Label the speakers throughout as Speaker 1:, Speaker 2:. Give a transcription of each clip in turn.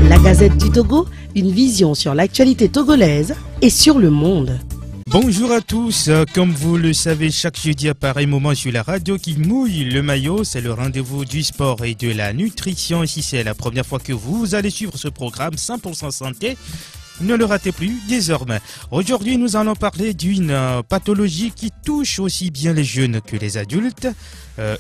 Speaker 1: La Gazette du Togo, une vision sur l'actualité togolaise et sur le monde.
Speaker 2: Bonjour à tous, comme vous le savez, chaque jeudi à pareil moment sur la radio qui mouille le maillot, c'est le rendez-vous du sport et de la nutrition. Si c'est la première fois que vous allez suivre ce programme 100% santé, ne le ratez plus désormais. Aujourd'hui, nous allons parler d'une pathologie qui touche aussi bien les jeunes que les adultes.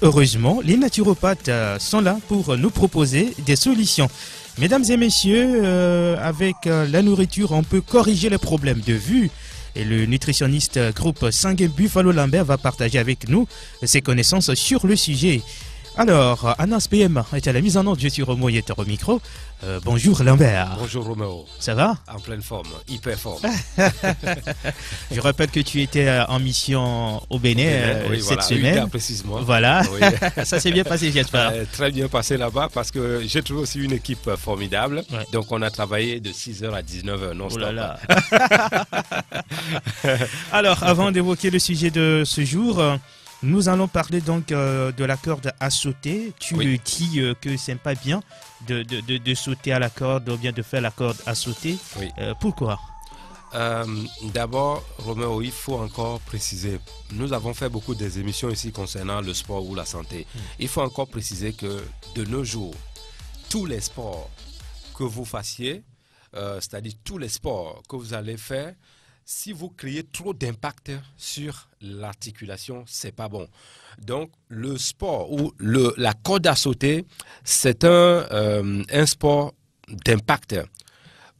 Speaker 2: Heureusement, les naturopathes sont là pour nous proposer des solutions. Mesdames et messieurs, avec la nourriture, on peut corriger les problèmes de vue. Et le nutritionniste groupe Sangue Buffalo Lambert va partager avec nous ses connaissances sur le sujet. Alors, Anas PM est à la mise en ordre, je suis Romo Yeter au micro. Bonjour Lambert.
Speaker 3: Bonjour Roméo.
Speaker 2: Ça va?
Speaker 3: En pleine forme, hyper forme.
Speaker 2: Je rappelle que tu étais en mission au Bénin
Speaker 3: oui,
Speaker 2: cette
Speaker 3: voilà,
Speaker 2: semaine.
Speaker 3: Précisément.
Speaker 2: Voilà,
Speaker 3: oui.
Speaker 2: Ça s'est bien passé, j'espère.
Speaker 3: Très bien passé là-bas parce que j'ai trouvé aussi une équipe formidable.
Speaker 2: Ouais.
Speaker 3: Donc on a travaillé de 6h à 19h non-stop.
Speaker 2: Oh là là. Alors, avant d'évoquer le sujet de ce jour, nous allons parler donc de la corde à sauter. Tu
Speaker 3: Oui.
Speaker 2: dis que c'est pas bien de sauter à la corde ou bien de faire la corde à sauter.
Speaker 3: Oui.
Speaker 2: Pourquoi?
Speaker 3: D'abord, Roméo, il faut encore préciser, nous avons fait beaucoup des émissions ici concernant le sport ou la santé. Il faut encore préciser que de nos jours, tous les sports que vous fassiez, c'est-à-dire tous les sports que vous allez faire, si vous créez trop d'impact sur l'articulation, c'est pas bon. Donc, le sport ou la corde à sauter, c'est un sport d'impact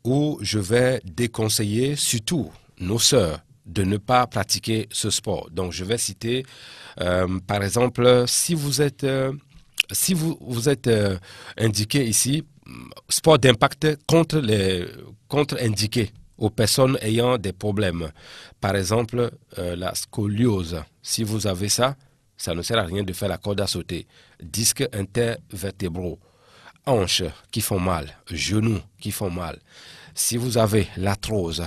Speaker 3: où je vais déconseiller surtout nos sœurs de ne pas pratiquer ce sport. Donc, je vais citer, par exemple, si vous êtes indiqué ici, sport d'impact contre-indiqué aux personnes ayant des problèmes. Par exemple, la scoliose. Si vous avez ça, ça ne sert à rien de faire la corde à sauter. Disques intervertébraux, hanches qui font mal, genoux qui font mal. Si vous avez l'arthrose,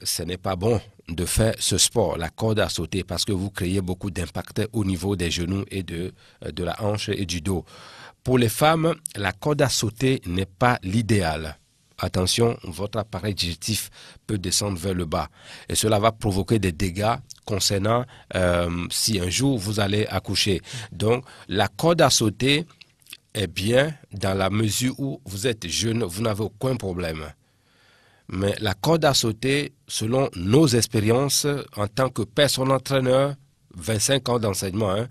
Speaker 3: ce n'est pas bon de faire ce sport, la corde à sauter, parce que vous créez beaucoup d'impact au niveau des genoux et de la hanche et du dos. Pour les femmes, la corde à sauter n'est pas l'idéal. Attention, votre appareil digestif peut descendre vers le bas et cela va provoquer des dégâts concernant si un jour vous allez accoucher. Donc, la corde à sauter est bien dans la mesure où vous êtes jeune, vous n'avez aucun problème. Mais la corde à sauter, selon nos expériences en tant que personal trainer, 25 ans d'enseignement,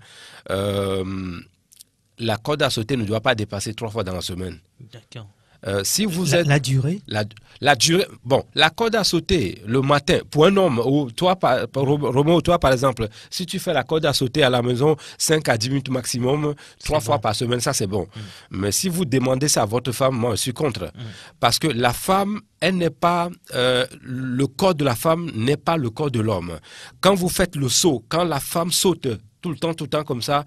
Speaker 3: la corde à sauter ne doit pas dépasser 3 fois dans la semaine.
Speaker 2: D'accord.
Speaker 3: Si vous êtes
Speaker 2: La durée?
Speaker 3: La durée, bon, la corde à sauter le matin, pour un homme, ou toi, Roméo, toi par exemple, si tu fais la corde à sauter à la maison 5 à 10 minutes maximum, 3 fois par semaine, ça c'est bon. Mais si vous demandez ça à votre femme, moi je suis contre. Parce que la femme, elle n'est pas, le corps de la femme n'est pas le corps de l'homme. Quand vous faites le saut, quand la femme saute tout le temps comme ça,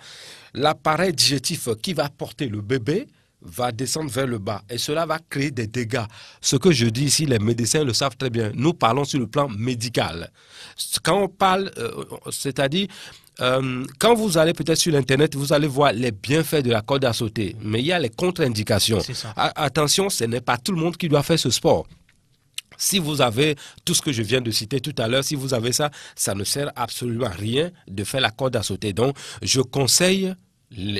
Speaker 3: l'appareil digestif qui va porter le bébé va descendre vers le bas et cela va créer des dégâts. Ce que je dis ici, les médecins le savent très bien. Nous parlons sur le plan médical. Quand on parle, c'est-à-dire, quand vous allez peut-être sur l'internet, vous allez voir les bienfaits de la corde à sauter, mais il y a les contre-indications. Attention, ce n'est pas tout le monde qui doit faire ce sport. Si vous avez tout ce que je viens de citer tout à l'heure, si vous avez ça, ça ne sert absolument à rien de faire la corde à sauter. Donc, je conseille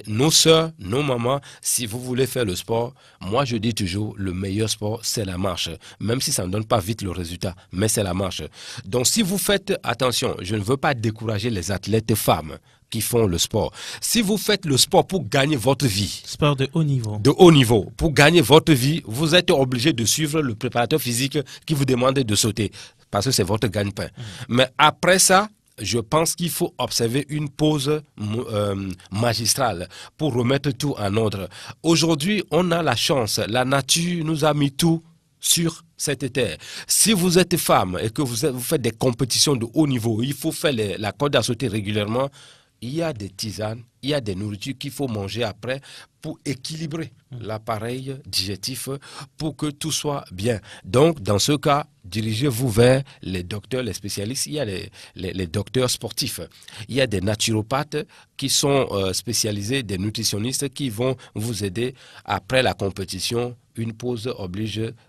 Speaker 3: nos sœurs, nos mamans, si vous voulez faire le sport, moi je dis toujours, le meilleur sport, c'est la marche. Même si ça ne donne pas vite le résultat, mais c'est la marche. Donc si vous faites, attention, je ne veux pas décourager les athlètes femmes qui font le sport. Si vous faites le sport pour gagner votre vie,
Speaker 2: Sport de haut niveau.
Speaker 3: de haut niveau, pour gagner votre vie, vous êtes obligé de suivre le préparateur physique qui vous demande de sauter, parce que c'est votre gagne-pain. Mais après ça, je pense qu'il faut observer une pause magistrale pour remettre tout en ordre. Aujourd'hui, on a la chance, la nature nous a mis tout sur cette terre. Si vous êtes femme et que vous faites des compétitions de haut niveau, il faut faire la corde à sauter régulièrement. Il y a des tisanes, il y a des nourritures qu'il faut manger après pour équilibrer l'appareil digestif pour que tout soit bien. Donc, dans ce cas, dirigez-vous vers les docteurs, les spécialistes. Il y a les docteurs sportifs. Il y a des naturopathes qui sont spécialisés, des nutritionnistes qui vont vous aider après la compétition. Une pause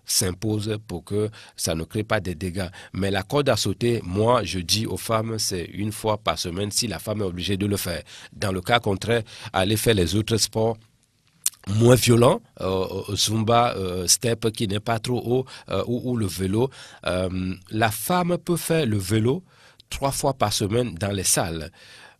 Speaker 3: s'impose pour que ça ne crée pas de dégâts. Mais la corde à sauter, moi, je dis aux femmes, c'est une fois par semaine si la femme est obligée de le faire. Dans le cas contraire, aller faire les autres sports moins violent, Zumba, step qui n'est pas trop haut, ou le vélo. La femme peut faire le vélo 3 fois par semaine dans les salles.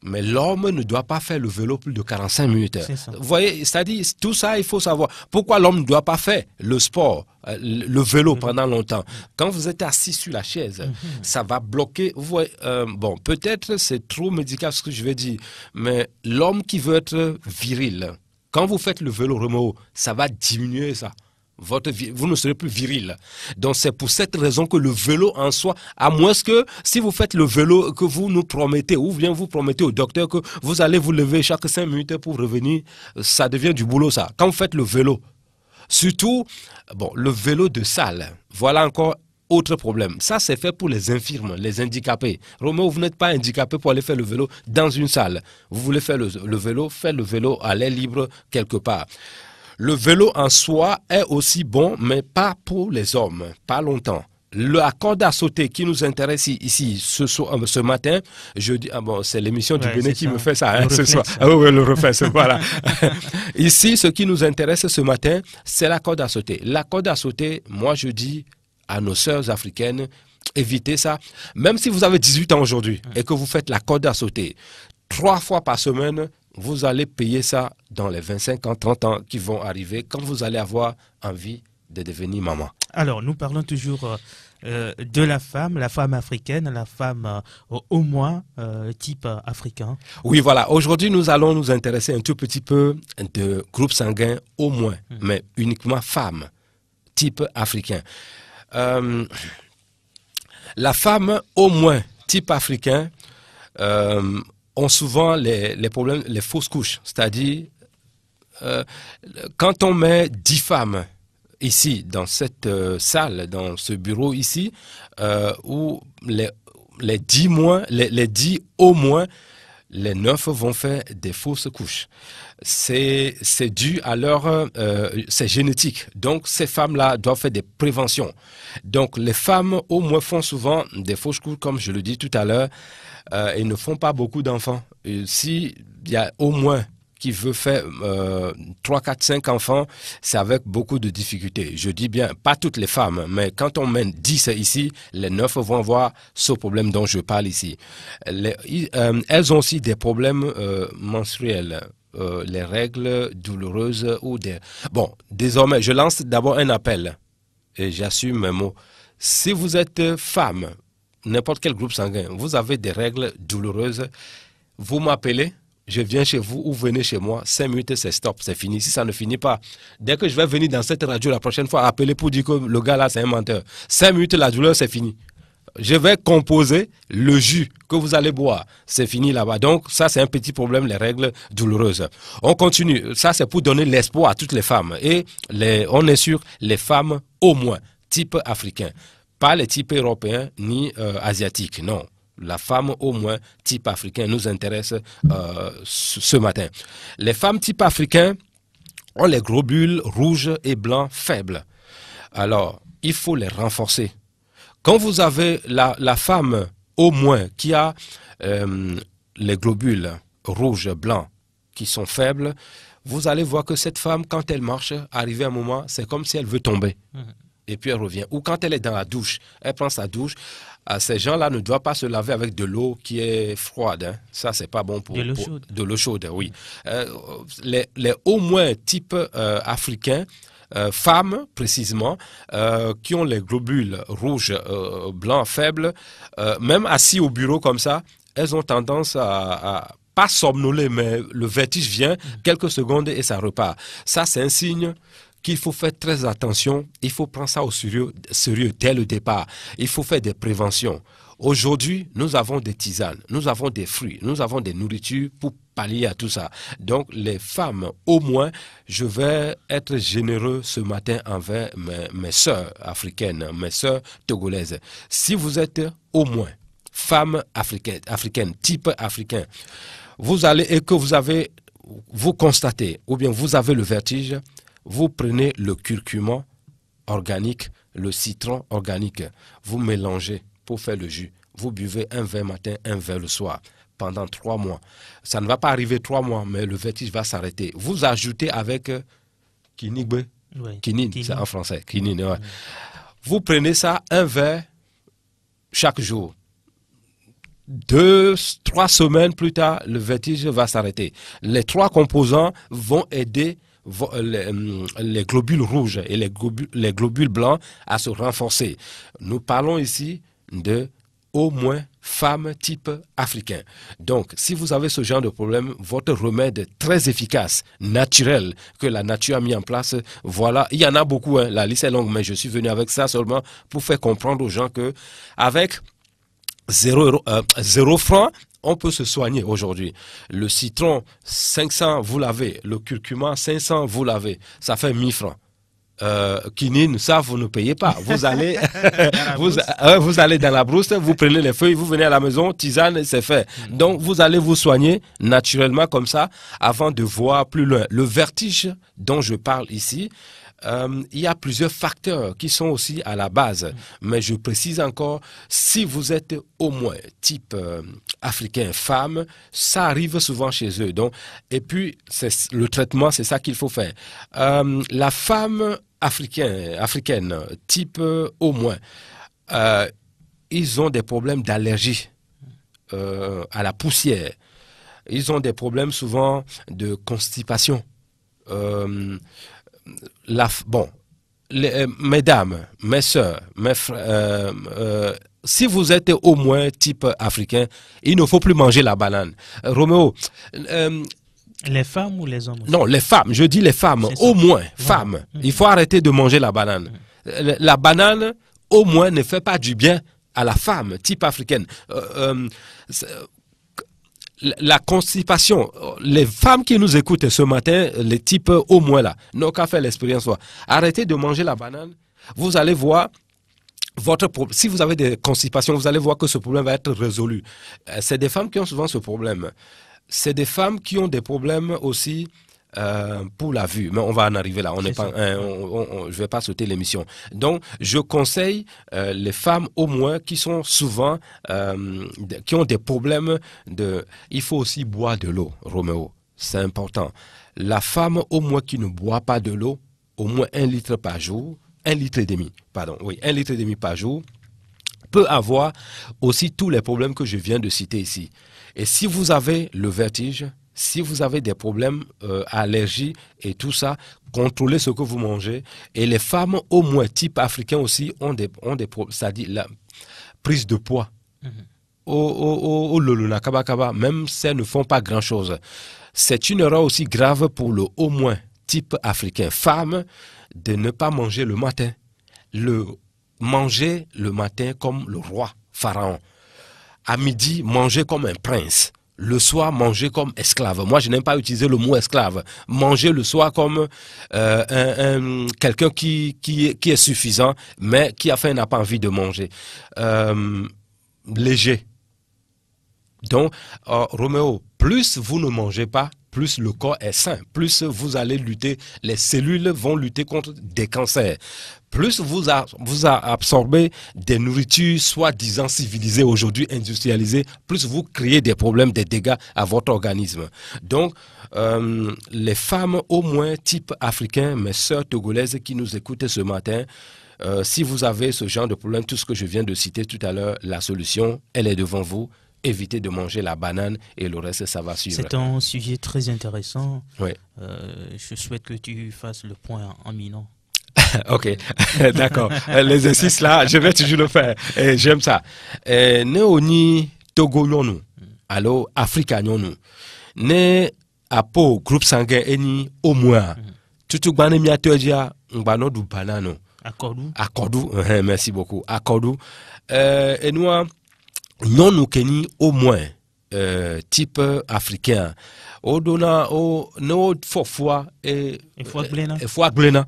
Speaker 3: Mais l'homme ne doit pas faire le vélo plus de 45 minutes. Vous voyez, c'est-à-dire, tout ça, il faut savoir. Pourquoi l'homme ne doit pas faire le sport, le vélo pendant longtemps? Quand vous êtes assis sur la chaise, ça va bloquer. Vous voyez, bon, peut-être c'est trop médical ce que je vais dire, mais l'homme qui veut être viril, quand vous faites le vélo, Roméo, ça va diminuer ça. Vous ne serez plus viril. Donc c'est pour cette raison que le vélo en soi, à moins que si vous faites le vélo que vous nous promettez, ou bien vous promettez au docteur que vous allez vous lever chaque 5 minutes pour revenir, ça devient du boulot ça. Quand vous faites le vélo, surtout bon, le vélo de salle, voilà encore autre problème. Ça c'est fait pour les infirmes, les handicapés. Roméo, vous n'êtes pas handicapé pour aller faire le vélo dans une salle. Vous voulez faire le vélo, faites le vélo à l'air libre quelque part. Le vélo en soi est aussi bon, mais pas pour les hommes, pas longtemps. La corde à sauter qui nous intéresse ici ce matin, je dis, bon, c'est l'émission du Bénin qui me fait ça ce soir. Ah oui, le réflexe, voilà. Ici, ce qui nous intéresse ce matin, c'est la corde à sauter. La corde à sauter, moi je dis à nos sœurs africaines, évitez ça. Même si vous avez 18 ans aujourd'hui et que vous faites la corde à sauter 3 fois par semaine, vous allez payer ça dans les 25 ans, 30 ans qui vont arriver quand vous allez avoir envie de devenir maman.
Speaker 2: Alors, nous parlons toujours de la femme africaine, la femme au moins type africain.
Speaker 3: Oui, voilà. Aujourd'hui, nous allons nous intéresser un tout petit peu de groupe sanguin au moins, mais uniquement femme, type africain. La femme au moins, type africain, ont souvent les problèmes, les fausses couches. C'est-à-dire, quand on met 10 femmes ici, dans cette salle, dans ce bureau ici, où les 10 au moins, les 9 vont faire des fausses couches. C'est dû à leur... c'est génétique. Donc, ces femmes-là doivent faire des préventions. Donc, les femmes, au moins, font souvent des fausses couches, comme je le dis tout à l'heure, et ne font pas beaucoup d'enfants. S'il y a au moins qui veut faire 3, 4, 5 enfants, c'est avec beaucoup de difficultés. Je dis bien, pas toutes les femmes, mais quand on mène 10 ici, les 9 vont avoir ce problème dont je parle ici. Elles ont aussi des problèmes menstruels. Les règles douloureuses ou des... Bon, désormais, je lance d'abord un appel et j'assume mes mots. Si vous êtes femme, n'importe quel groupe sanguin, vous avez des règles douloureuses, vous m'appelez, je viens chez vous ou venez chez moi, 5 minutes c'est stop, c'est fini. Si ça ne finit pas, dès que je vais venir dans cette radio la prochaine fois, appeler pour dire que le gars là c'est un menteur. 5 minutes la douleur c'est fini. Je vais composer le jus que vous allez boire. C'est fini là-bas. Donc, ça, c'est un petit problème, les règles douloureuses. On continue. Ça, c'est pour donner l'espoir à toutes les femmes. Et on est sur les femmes au moins, type africain. Pas les types européens ni asiatiques, non. La femme au moins, type africain, nous intéresse ce matin. Les femmes type africain ont les globules rouges et blancs faibles. Alors, il faut les renforcer. Quand vous avez la femme au moins qui a les globules rouges, blancs qui sont faibles, vous allez voir que cette femme, quand elle marche, arrivé à un moment, c'est comme si elle veut tomber. Et puis elle revient. Ou quand elle est dans la douche, elle prend sa douche. Ces gens-là ne doivent pas se laver avec de l'eau qui est froide. Hein. Ça, c'est pas bon pour... De l'eau chaude, oui. Les au moins type africain, femmes précisément, qui ont les globules rouges, blancs, faibles, même assis au bureau comme ça, elles ont tendance à pas somnoler, mais le vertige vient, quelques secondes et ça repart. Ça, c'est un signe qu'il faut faire très attention, il faut prendre ça au sérieux dès le départ. Il faut faire des préventions. Aujourd'hui, nous avons des tisanes, nous avons des fruits, nous avons des nourritures pour pallier à tout ça. Donc, les femmes, au moins, je vais être généreux ce matin envers mes sœurs africaines, mes sœurs togolaises. Si vous êtes au moins femme africaine, type africain, vous allez et que vous constatez, ou bien vous avez le vertige, vous prenez le curcuma organique, le citron organique, vous mélangez pour faire le jus. Vous buvez un verre matin, un verre le soir, pendant 3 mois. Ça ne va pas arriver 3 mois, mais le vertige va s'arrêter. Vous ajoutez avec quinine, c'est en français, quinine. Ouais. Vous prenez ça, un verre chaque jour. 2-3 semaines plus tard, le vertige va s'arrêter. Les 3 composants vont aider les globules rouges et les globules blancs à se renforcer. Nous parlons ici de au moins femmes type africain. Donc, si vous avez ce genre de problème, votre remède très efficace, naturel, que la nature a mis en place, voilà, il y en a beaucoup, hein, la liste est longue, mais je suis venu avec ça seulement pour faire comprendre aux gens que avec 0 francs, on peut se soigner aujourd'hui. Le citron, 500, vous l'avez. Le curcuma, 500, vous l'avez. Ça fait 1000 francs. Quinine, ça, vous ne payez pas. Vous allez, vous allez dans la brousse, vous prenez les feuilles, vous venez à la maison, tisane, c'est fait. Donc, vous allez vous soigner naturellement comme ça, avant de voir plus loin. Le vertige dont je parle ici, il y a plusieurs facteurs qui sont aussi à la base. Mais je précise encore, si vous êtes au moins type africain, femme, ça arrive souvent chez eux. Donc, et puis, le traitement, c'est ça qu'il faut faire. La femme africaine, type au moins, ils ont des problèmes d'allergie à la poussière. Ils ont des problèmes souvent de constipation. Mesdames, mes sœurs, mes frères, si vous êtes au moins type africain, il ne faut plus manger la banane. Roméo,
Speaker 4: les femmes ou les hommes aussi?
Speaker 3: Non, les femmes, je dis les femmes, au moins femmes. Il faut arrêter de manger la banane. La banane, au moins, ne fait pas du bien à la femme type africaine. La constipation, les femmes qui nous écoutent ce matin, les types au moins là, n'ont qu'à faire l'expérience. Arrêtez de manger la banane, vous allez voir, si vous avez des constipations, vous allez voir que ce problème va être résolu. C'est des femmes qui ont souvent ce problème. C'est des femmes qui ont des problèmes aussi pour la vue, mais on va en arriver là. Je vais pas sauter l'émission. Donc, je conseille les femmes au moins qui sont souvent, qui ont des problèmes il faut aussi boire de l'eau, Roméo. C'est important. La femme au moins qui ne boit pas de l'eau, au moins 1 litre par jour, 1 litre et demi, pardon, oui, 1 litre et demi par jour, peut avoir aussi tous les problèmes que je viens de citer ici. Et si vous avez le vertige, si vous avez des problèmes, allergies et tout ça, contrôlez ce que vous mangez. Et les femmes, au moins type africain aussi, ont des problèmes, c'est-à-dire la prise de poids. Même si elles ne font pas grand-chose. C'est une erreur aussi grave pour le au moins type africain. Femme, de ne pas manger le matin. Manger le matin comme le roi, pharaon. À midi, manger comme un prince. Le soir, manger comme esclave. Moi, je n'aime pas utiliser le mot esclave. Manger le soir comme quelqu'un qui est suffisant, mais qui a faim n'a pas envie de manger. Léger. Donc, Roméo, plus vous ne mangez pas, plus le corps est sain, plus vous allez lutter, les cellules vont lutter contre des cancers. Plus vous absorbez des nourritures soi-disant civilisées, aujourd'hui industrialisées, plus vous créez des problèmes, des dégâts à votre organisme. Donc, les femmes au moins type africain, mes sœurs togolaises qui nous écoutent ce matin, si vous avez ce genre de problème, tout ce que je viens de citer tout à l'heure, la solution, elle est devant vous. Évitez de manger la banane et le reste, ça va suivre.
Speaker 4: C'est un sujet très intéressant.
Speaker 3: Oui.
Speaker 4: Je souhaite que tu fasses le point en minant.
Speaker 3: Ok, d'accord. L'exercice là, je vais toujours le faire. Et j'aime ça. Néoni Togo nous, alors Africa nous, né apo groupe sanguin eni au moins. Tout gbane mi atodia ngbano du banano. Accordou. Merci beaucoup. Accordou. Et nous nous keni au moins type africain au dona au no fofwa et fois glena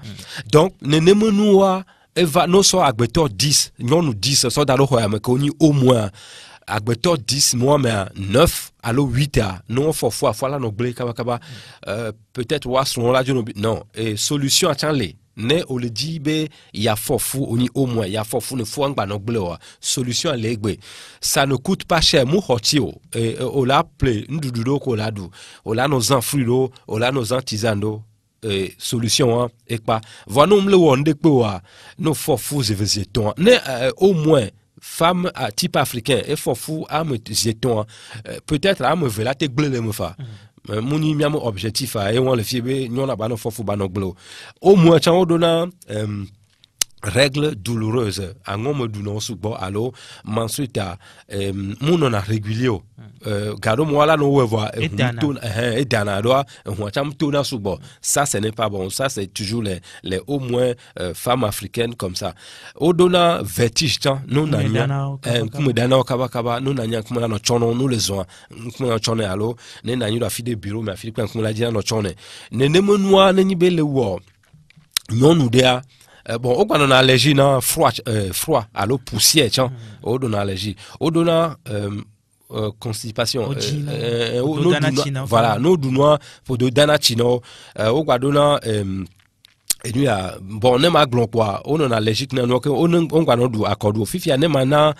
Speaker 3: donc ne nemenoa et va no so agbeto 10 nous 10 so dalo ho ya koni au moins agbeto 10 moi mais 9 allo 8 a non fofwa voilà no gle kaba peut-être wa son la non et solution à chanler ne o le dit be ya fofu oni au moins ya fofu ne fo ngba no gle wa solution legbe ça ne coûte pas cher mu hotio et o la ple ndududo ko la du o la nos enfrudo o la nos antisando solution hein et pas voilà nous le wonde pe wa no fofu je veux jeton ne au moins femme à type africain et fofu a me jeton peut-être a me vela te gle le me fa moni miamo objectif a et on le fiebe non ba no fofu ba no glo au moins chan dona règle douloureuse a ngom du non subo allo mansuita muno na régulier gado mo wala no wewa et dana doa on cham tona subo ça ce n'est pas bon ça c'est toujours les au moins femmes africaines comme ça o dona vertige tan non na nya kuma dana kaba non na nya kuma na chono nous les on kuma chono allo ne na nyu da fi de bureau mais fi kuma la dia no chono ne menwa ne ni bele wo non nous dia bon au quand on a allergie na froid à l'eau poussière tiens au don allergie au dona constipation voilà no du noir pour de danachino au quoi dona et lui a bon ne ma glon quoi on en allergique na no on quoi no du accordo fifi ne mana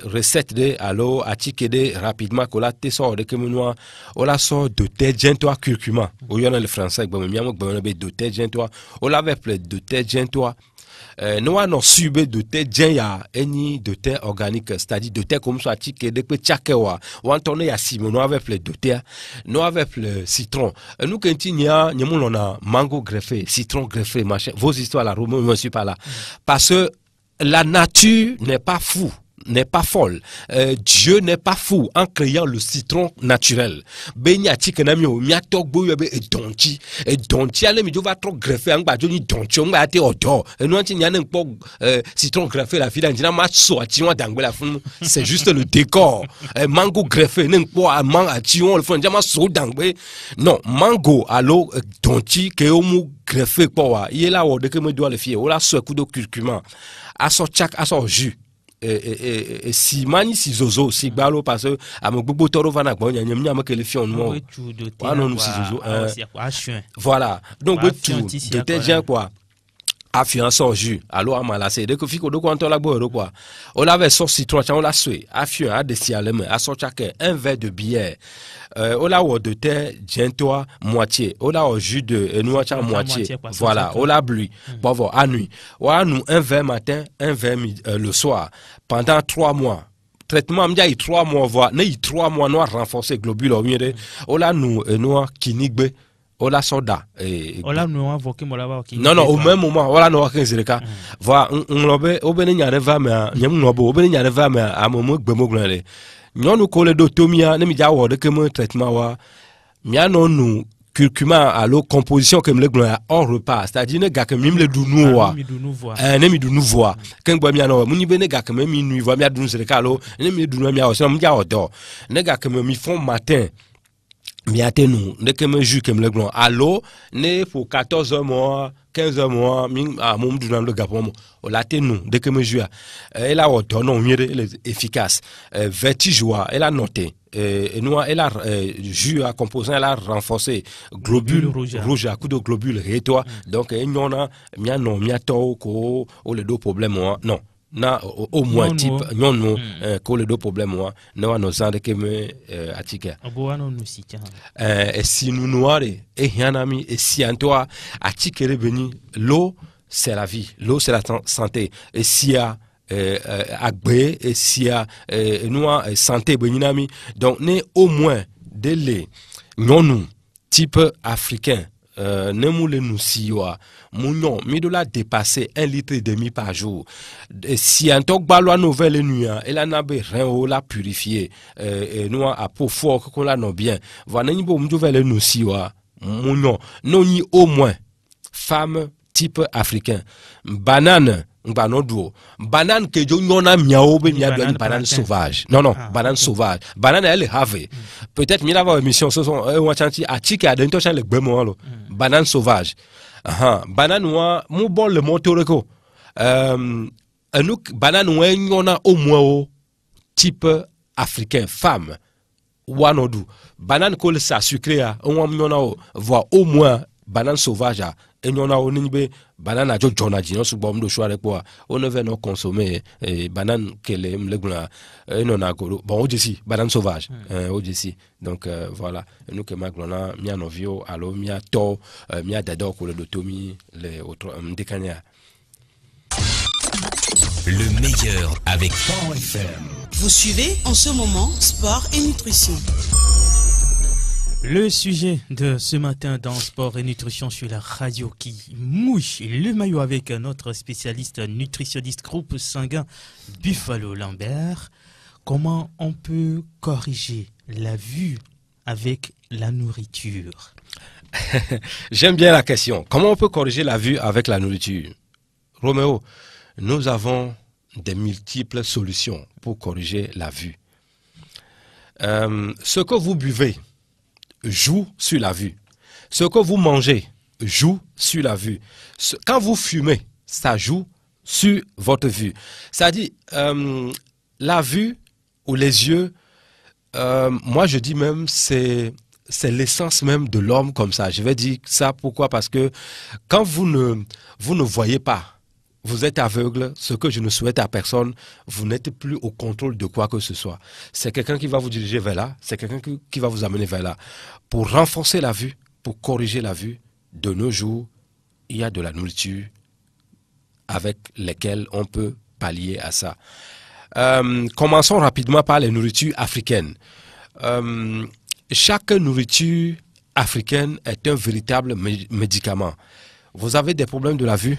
Speaker 3: recette de allo atike de rapidement ko la te sort de kemnoa o la sort de thé gentois curcuma o yona le français ba mi am ba de thé gentois o la avec de thé gentois nous avons subé de thé ya eni de thé organique c'est-à-dire de thé comme ça atike de pe chakewa ou antoné ya simo nous avec de thé nous avec le citron nous kentinia nyamulona mango greffé citron greffé machin vos histoires là Romain je suis pas là parce que la nature n'est pas fou n'est pas folle. Dieu n'est pas fou en créant le citron naturel. Benyati kenamio miatok boyo be et donti ale mi va trop greffer en ba joni donti on ba te odo. Et nous anti nyane po citron greffé la fille ndina match so atiwa dangbe la fun. C'est juste le décor. Mango greffé nen po a man atiwa le fun jama so dangbe. Non, mango allo donti ke omu greffé po wa. Yela wo de ke me doit le fier. O la so coup de curcuma. Aso chak aso jus. Et si mani si zozo si balo parce que à mon bobo toro va na bon nya nyam que les fions non non si zozo voilà donc tout de tes gens quoi affiance en jus alors amalasé dès que fico do quand on la boire quoi on avait sauce citron on la soué affiance à desialem à sortir un verre de bière on la de thé gentois moitié on la au jus de noix moitié voilà on la blu bon voir à nuit on a nous un verre matin un verre le soir pendant 3 mois traitement m'dia 3 mois voir né 3 mois noir renforcer globule au mieux on la nous noir kinigbe Ola soda
Speaker 4: ola no avoke molaba ki
Speaker 3: non au même moment ola no wakin zirika va on lobe obene nyare va me nyam no bo obene nyare va me amomo gbemo glale nyonu ko le dotomia ne mi ja wo de ke mo traitement wa mi ano nu curcuma à l'eau composition comme le gloire hors repas c'est-à-dire ne ga que mim le dunu wa ne mi dunu voix ken bo mi ano mu ni be ne ga que même mi voix mi adunu zirika lo ne mi dunu mi a so mi ja odo ne ga que mi font matin miate nous ne que me jus comme le glon allo ne pour 14 mois 15 mois à mon du dans le gapon o la te nous de que me jus elle a auto non mieux efficace vertige elle a noté et nous elle a jus à composant elle a renforcé globule rouge à coup de globule et toi donc il y en a miano miato ko o le do problème non na au moins type non que les deux problèmes moi non nos ans de que me attique et si nous noirs et yanami et si en toi attique revenu l'eau c'est la vie l'eau c'est la santé et si a agbe et si a noir santé beninami donc né au moins de les non nous type africain ne moule nous siwa mounon mi de la dépasser 1,5 litre par jour si un tok balwa nouvelle nuit elle en a rien au la purifier et nous à peau fort qu'on la non bien voilà ni bo nouvelle nous siwa mounon non ni au moins femme type africain banane Banane que on a miao banane sauvage. Non, banane sauvage. Banane elle est have. Peut-être qu'il y a une émission ce sont banane sauvage. Banane noire, mon bon le montoreko. Banane on a au moins type africain femme. Wanodou. Banane colle ça sucré on voit au moins banane sauvage et on a onimbe banane a jona dino su bom do choix quoi on ne veut non consommer banane que les non a bon aussi banane sauvage aussi donc voilà nous que maglona mia novio allo mia to mia dado ko le dotomi les autres décania.
Speaker 5: Le meilleur avec Sport FM.
Speaker 6: Vous suivez en ce moment Sport et Nutrition.
Speaker 4: Le sujet de ce matin dans Sport et Nutrition sur la radio qui mouille le maillot avec notre spécialiste nutritionniste groupe sanguin Buffalo Lambert. Comment on peut corriger la vue avec la nourriture?
Speaker 3: J'aime bien la question. Comment on peut corriger la vue avec la nourriture? Roméo, nous avons des multiples solutions pour corriger la vue. Ce que vous buvez joue sur la vue. Ce que vous mangez joue sur la vue. Quand vous fumez, ça joue sur votre vue. C'est-à-dire, la vue ou les yeux, moi je dis même, c'est l'essence même de l'homme comme ça. Je vais dire ça pourquoi? Parce que quand vous ne voyez pas, vous êtes aveugle, ce que je ne souhaite à personne, vous n'êtes plus au contrôle de quoi que ce soit. C'est quelqu'un qui va vous diriger vers là, c'est quelqu'un qui va vous amener vers là. Pour renforcer la vue, pour corriger la vue, de nos jours, il y a de la nourriture avec lesquelles on peut pallier à ça. Commençons rapidement par les nourritures africaines. Chaque nourriture africaine est un véritable médicament. Vous avez des problèmes de la vue?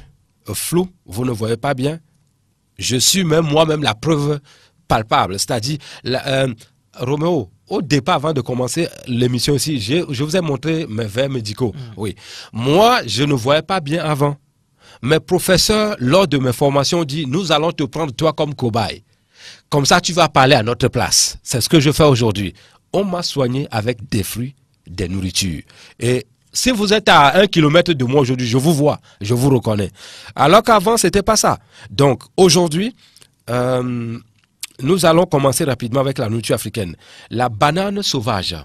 Speaker 3: Flou, vous ne voyez pas bien. Je suis même moi-même la preuve palpable. C'est-à-dire, Roméo, au départ, avant de commencer l'émission ici, je vous ai montré mes verres médicaux. Oui. Moi, je ne voyais pas bien avant. Mes professeurs, lors de mes formations, disent, nous allons te prendre toi comme cobaye. Comme ça, tu vas parler à notre place. C'est ce que je fais aujourd'hui. On m'a soigné avec des fruits, des nourritures. Et si vous êtes à 1 kilomètre de moi aujourd'hui, je vous vois, je vous reconnais. Alors qu'avant, ce n'était pas ça. Donc, aujourd'hui, nous allons commencer rapidement avec la nourriture africaine. La banane sauvage.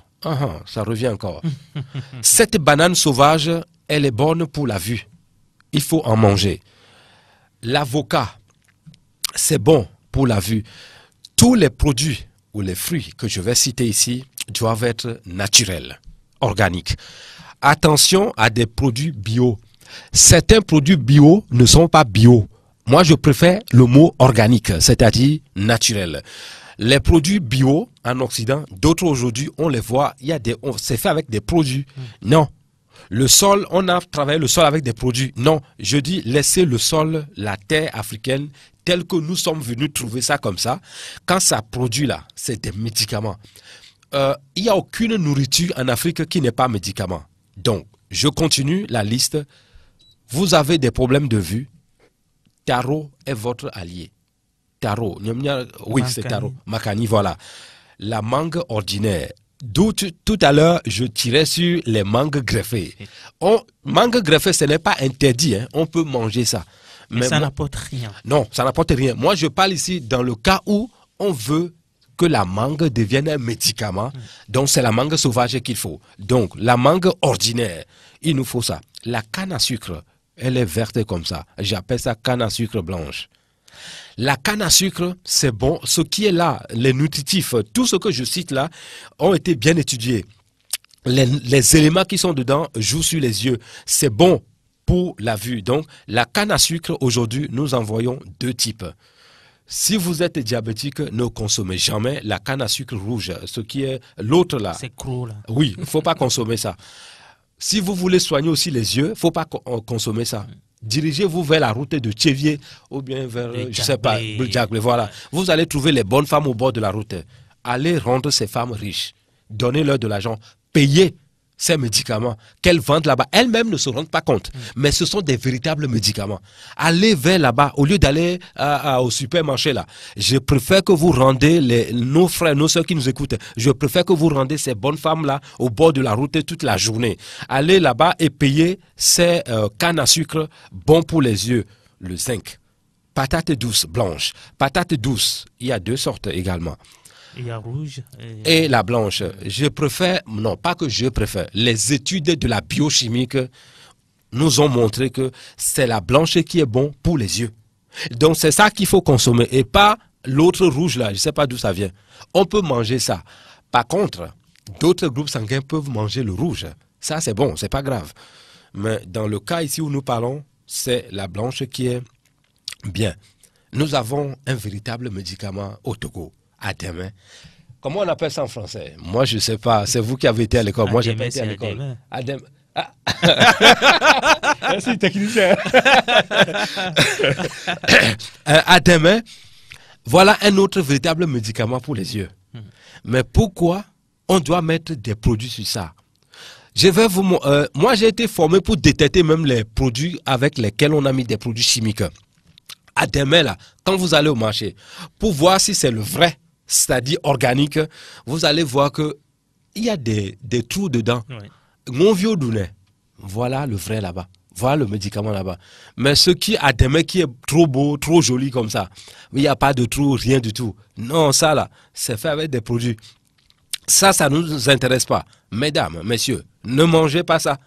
Speaker 3: Ça revient encore. Cette banane sauvage, elle est bonne pour la vue. Il faut en manger. L'avocat, c'est bon pour la vue. Tous les produits ou les fruits que je vais citer ici doivent être naturels, organiques. Attention à des produits bio. Certains produits bio ne sont pas bio. Moi, je préfère le mot organique, c'est-à-dire naturel. Les produits bio en Occident, d'autres aujourd'hui, on les voit, c'est fait avec des produits. Non. Le sol, on a travaillé le sol avec des produits. Non. Je dis, laissez le sol, la terre africaine, tel que nous sommes venus trouver ça comme ça. Quand ça produit là, c'est des médicaments. Il n'y a aucune nourriture en Afrique qui n'est pas médicament. Donc, je continue la liste. Vous avez des problèmes de vue. Taro est votre allié. Taro, oui, c'est taro. Makani, voilà. La mangue ordinaire. D'où tout à l'heure, je tirais sur les mangues greffées. Mangue greffée, ce n'est pas interdit. Hein. On peut manger ça.
Speaker 4: Mais ça n'apporte rien.
Speaker 3: Non, ça n'apporte rien. Moi, je parle ici dans le cas où on veut que la mangue devienne un médicament. Donc, c'est la mangue sauvage qu'il faut. Donc, la mangue ordinaire, il nous faut ça. La canne à sucre, elle est verte comme ça. J'appelle ça canne à sucre blanche. La canne à sucre, c'est bon. Ce qui est là, les nutritifs, tout ce que je cite là, ont été bien étudiés. Les éléments qui sont dedans jouent sur les yeux. C'est bon pour la vue. Donc, la canne à sucre, aujourd'hui, nous en voyons deux types. Si vous êtes diabétique, ne consommez jamais la canne à sucre rouge. Ce qui est l'autre là.
Speaker 4: C'est gros là.
Speaker 3: Oui, il ne faut pas consommer ça. Si vous voulez soigner aussi les yeux, il ne faut pas consommer ça. Dirigez-vous vers la route de Tchévier ou bien vers, je ne sais pas, Bljagle, voilà. Vous allez trouver les bonnes femmes au bord de la route. Allez rendre ces femmes riches. Donnez-leur de l'argent. Payez ces médicaments qu'elles vendent là-bas, elles-mêmes ne se rendent pas compte. Mais ce sont des véritables médicaments. Allez vers là-bas, au lieu d'aller au supermarché là. Je préfère que vous rendez nos frères, nos soeurs qui nous écoutent, je préfère que vous rendez ces bonnes femmes-là au bord de la route toute la journée. Allez là-bas et payez ces cannes à sucre bons pour les yeux, le zinc. Patates douces blanches. Patates douces, il y a 2 sortes également.
Speaker 4: Il y a rouge.
Speaker 3: Et la blanche. Je préfère, non pas que je préfère, les études de la biochimique nous ont montré que c'est la blanche qui est bon pour les yeux. Donc c'est ça qu'il faut consommer et pas l'autre rouge là, je ne sais pas d'où ça vient. On peut manger ça. Par contre, d'autres groupes sanguins peuvent manger le rouge. Ça c'est bon, c'est pas grave. Mais dans le cas ici où nous parlons, c'est la blanche qui est bien. Nous avons un véritable médicament au Togo. Adémé. Comment on appelle ça en français? Moi, je ne sais pas. C'est vous qui avez été à l'école. Moi, je n'ai pas été à l'école. Adémé. Ah. Merci, technicien. Adémé, voilà un autre véritable médicament pour les yeux. Mais pourquoi on doit mettre des produits sur ça? Je vais vous... moi, j'ai été formé pour détecter même les produits avec lesquels on a mis des produits chimiques. Adémé, là, quand vous allez au marché, pour voir si c'est le vrai, c'est-à-dire organique, vous allez voir qu'il y a des trous dedans. Mon vieux Dounet, voilà le vrai là-bas. Voilà le médicament là-bas. Mais ce qui a des mecs qui est trop beau, trop joli comme ça, il n'y a pas de trou, rien du tout. Non, ça là, c'est fait avec des produits. Ça ne nous intéresse pas. Mesdames, messieurs, ne mangez pas ça.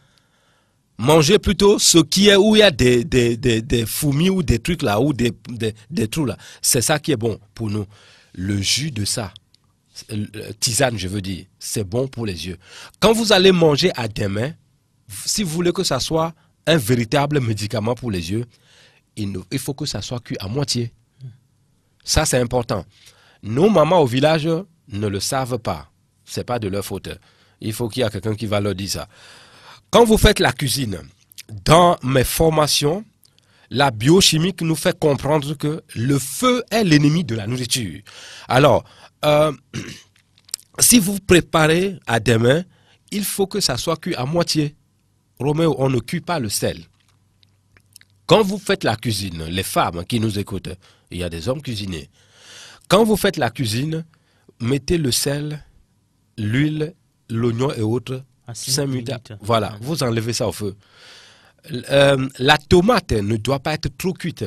Speaker 3: Mangez plutôt ce qui est où il y a des fourmis ou des trucs là, ou des trous là. C'est ça qui est bon pour nous. Le jus de ça, tisane je veux dire, c'est bon pour les yeux. Quand vous allez manger à des mains, si vous voulez que ça soit un véritable médicament pour les yeux, il faut que ça soit cuit à moitié. Ça c'est important. Nos mamans au village ne le savent pas. Ce n'est pas de leur faute. Il faut qu'il y ait quelqu'un qui va leur dire ça. Quand vous faites la cuisine, dans mes formations, la biochimique nous fait comprendre que le feu est l'ennemi de la nourriture. Alors, si vous préparez à demain, il faut que ça soit cuit à moitié. Roméo, on ne cuit pas le sel. Quand vous faites la cuisine, les femmes qui nous écoutent, il y a des hommes cuisiniers. Quand vous faites la cuisine, mettez le sel, l'huile, l'oignon et autres, 5 minutes. Voilà, vous enlevez ça au feu. La tomate ne doit pas être trop cuite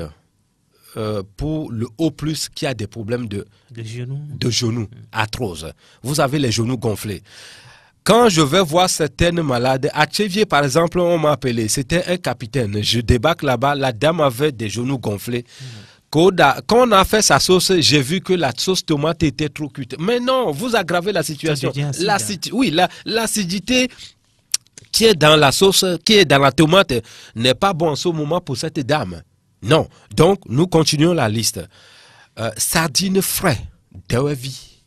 Speaker 3: pour le haut plus qui a des problèmes de genoux arthrose. Vous avez les genoux gonflés. Quand je vais voir certaines malades, à Tchévier par exemple, on m'a appelé, c'était un capitaine. Je débarque là-bas, la dame avait des genoux gonflés. Quand on a fait sa sauce, j'ai vu que la sauce tomate était trop cuite. Mais non, vous aggravez la situation. L'acidité qui est dans la sauce, qui est dans la tomate, n'est pas bon en ce moment pour cette dame. Non. Donc, nous continuons la liste. Sardines frais, Dewevi.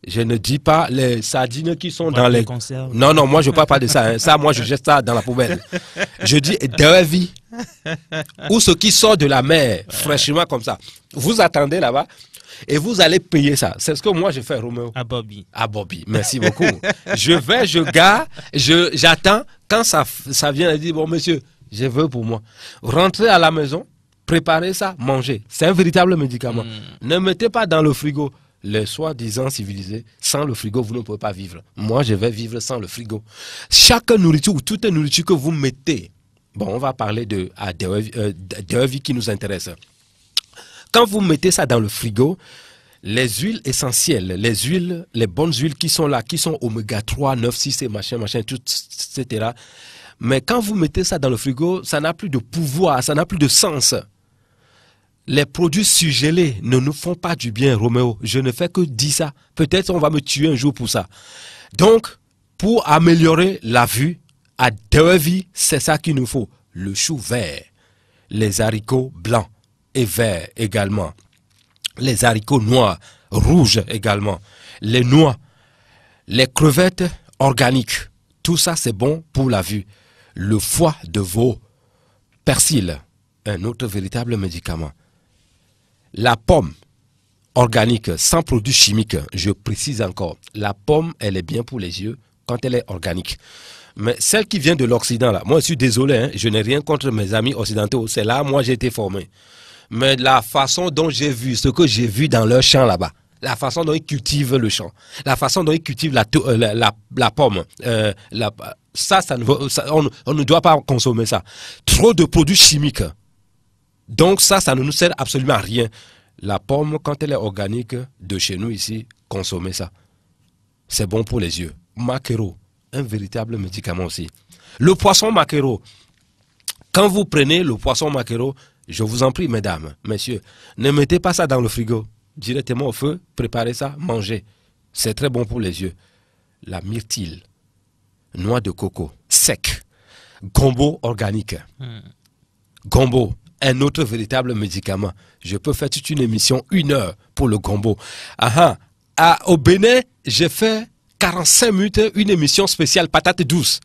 Speaker 3: Je ne dis pas les sardines qui sont dans les
Speaker 4: conserves.
Speaker 3: Non, non, moi je ne parle pas de ça. Hein. Ça, moi je jette ça dans la poubelle. Je dis Dewevi. Ou ce qui sort de la mer, fraîchement comme ça. Vous attendez là-bas et vous allez payer ça. C'est ce que moi je fais, Roméo.
Speaker 4: À Bobby.
Speaker 3: À Bobby. Merci beaucoup. Je garde, j'attends. Quand ça vient, je dis, bon monsieur, je veux pour moi. Rentrez à la maison, préparez ça, mangez. C'est un véritable médicament. Ne mettez pas dans le frigo. Les soi-disant civilisés, sans le frigo, vous ne pouvez pas vivre. Moi, je vais vivre sans le frigo. Chaque nourriture ou toute nourriture que vous mettez, bon, on va parler de vie qui nous intéresse. Quand vous mettez ça dans le frigo, les huiles essentielles, les bonnes huiles qui sont là, qui sont oméga 3, 9, 6 et machin, tout, etc. Mais quand vous mettez ça dans le frigo, ça n'a plus de pouvoir, ça n'a plus de sens. Les produits surgelés ne nous font pas du bien, Roméo. Je ne fais que dire ça. Peut-être on va me tuer un jour pour ça. Donc, pour améliorer la vue, à Dewevi, c'est ça qu'il nous faut. Le chou vert, les haricots blancs et verts également, les haricots noirs, rouges également, les noix, les crevettes organiques. Tout ça, c'est bon pour la vue. Le foie de veau, persil, un autre véritable médicament. La pomme organique, sans produits chimiques, je précise encore, la pomme, elle est bien pour les yeux, quand elle est organique. Mais celle qui vient de l'Occident, là, moi je suis désolé, hein, je n'ai rien contre mes amis occidentaux, c'est là moi j'ai été formé. Mais la façon dont j'ai vu, ce que j'ai vu dans leur champ là-bas, la façon dont ils cultivent le champ, la façon dont ils cultivent la pomme, on ne doit pas consommer ça. Trop de produits chimiques. Donc ça ne nous sert absolument à rien. La pomme, quand elle est organique, de chez nous ici, consommez ça. C'est bon pour les yeux. Maquereau, un véritable médicament aussi. Le poisson maquereau. Quand vous prenez le poisson maquereau, je vous en prie, mesdames, messieurs, ne mettez pas ça dans le frigo. Directement au feu, préparez ça, mangez. C'est très bon pour les yeux. La myrtille, noix de coco, sec, gombo organique. Gombo, un autre véritable médicament. Je peux faire toute une émission, 1 heure pour le gombo. Au Bénin, j'ai fait 45 minutes, une émission spéciale patate douce.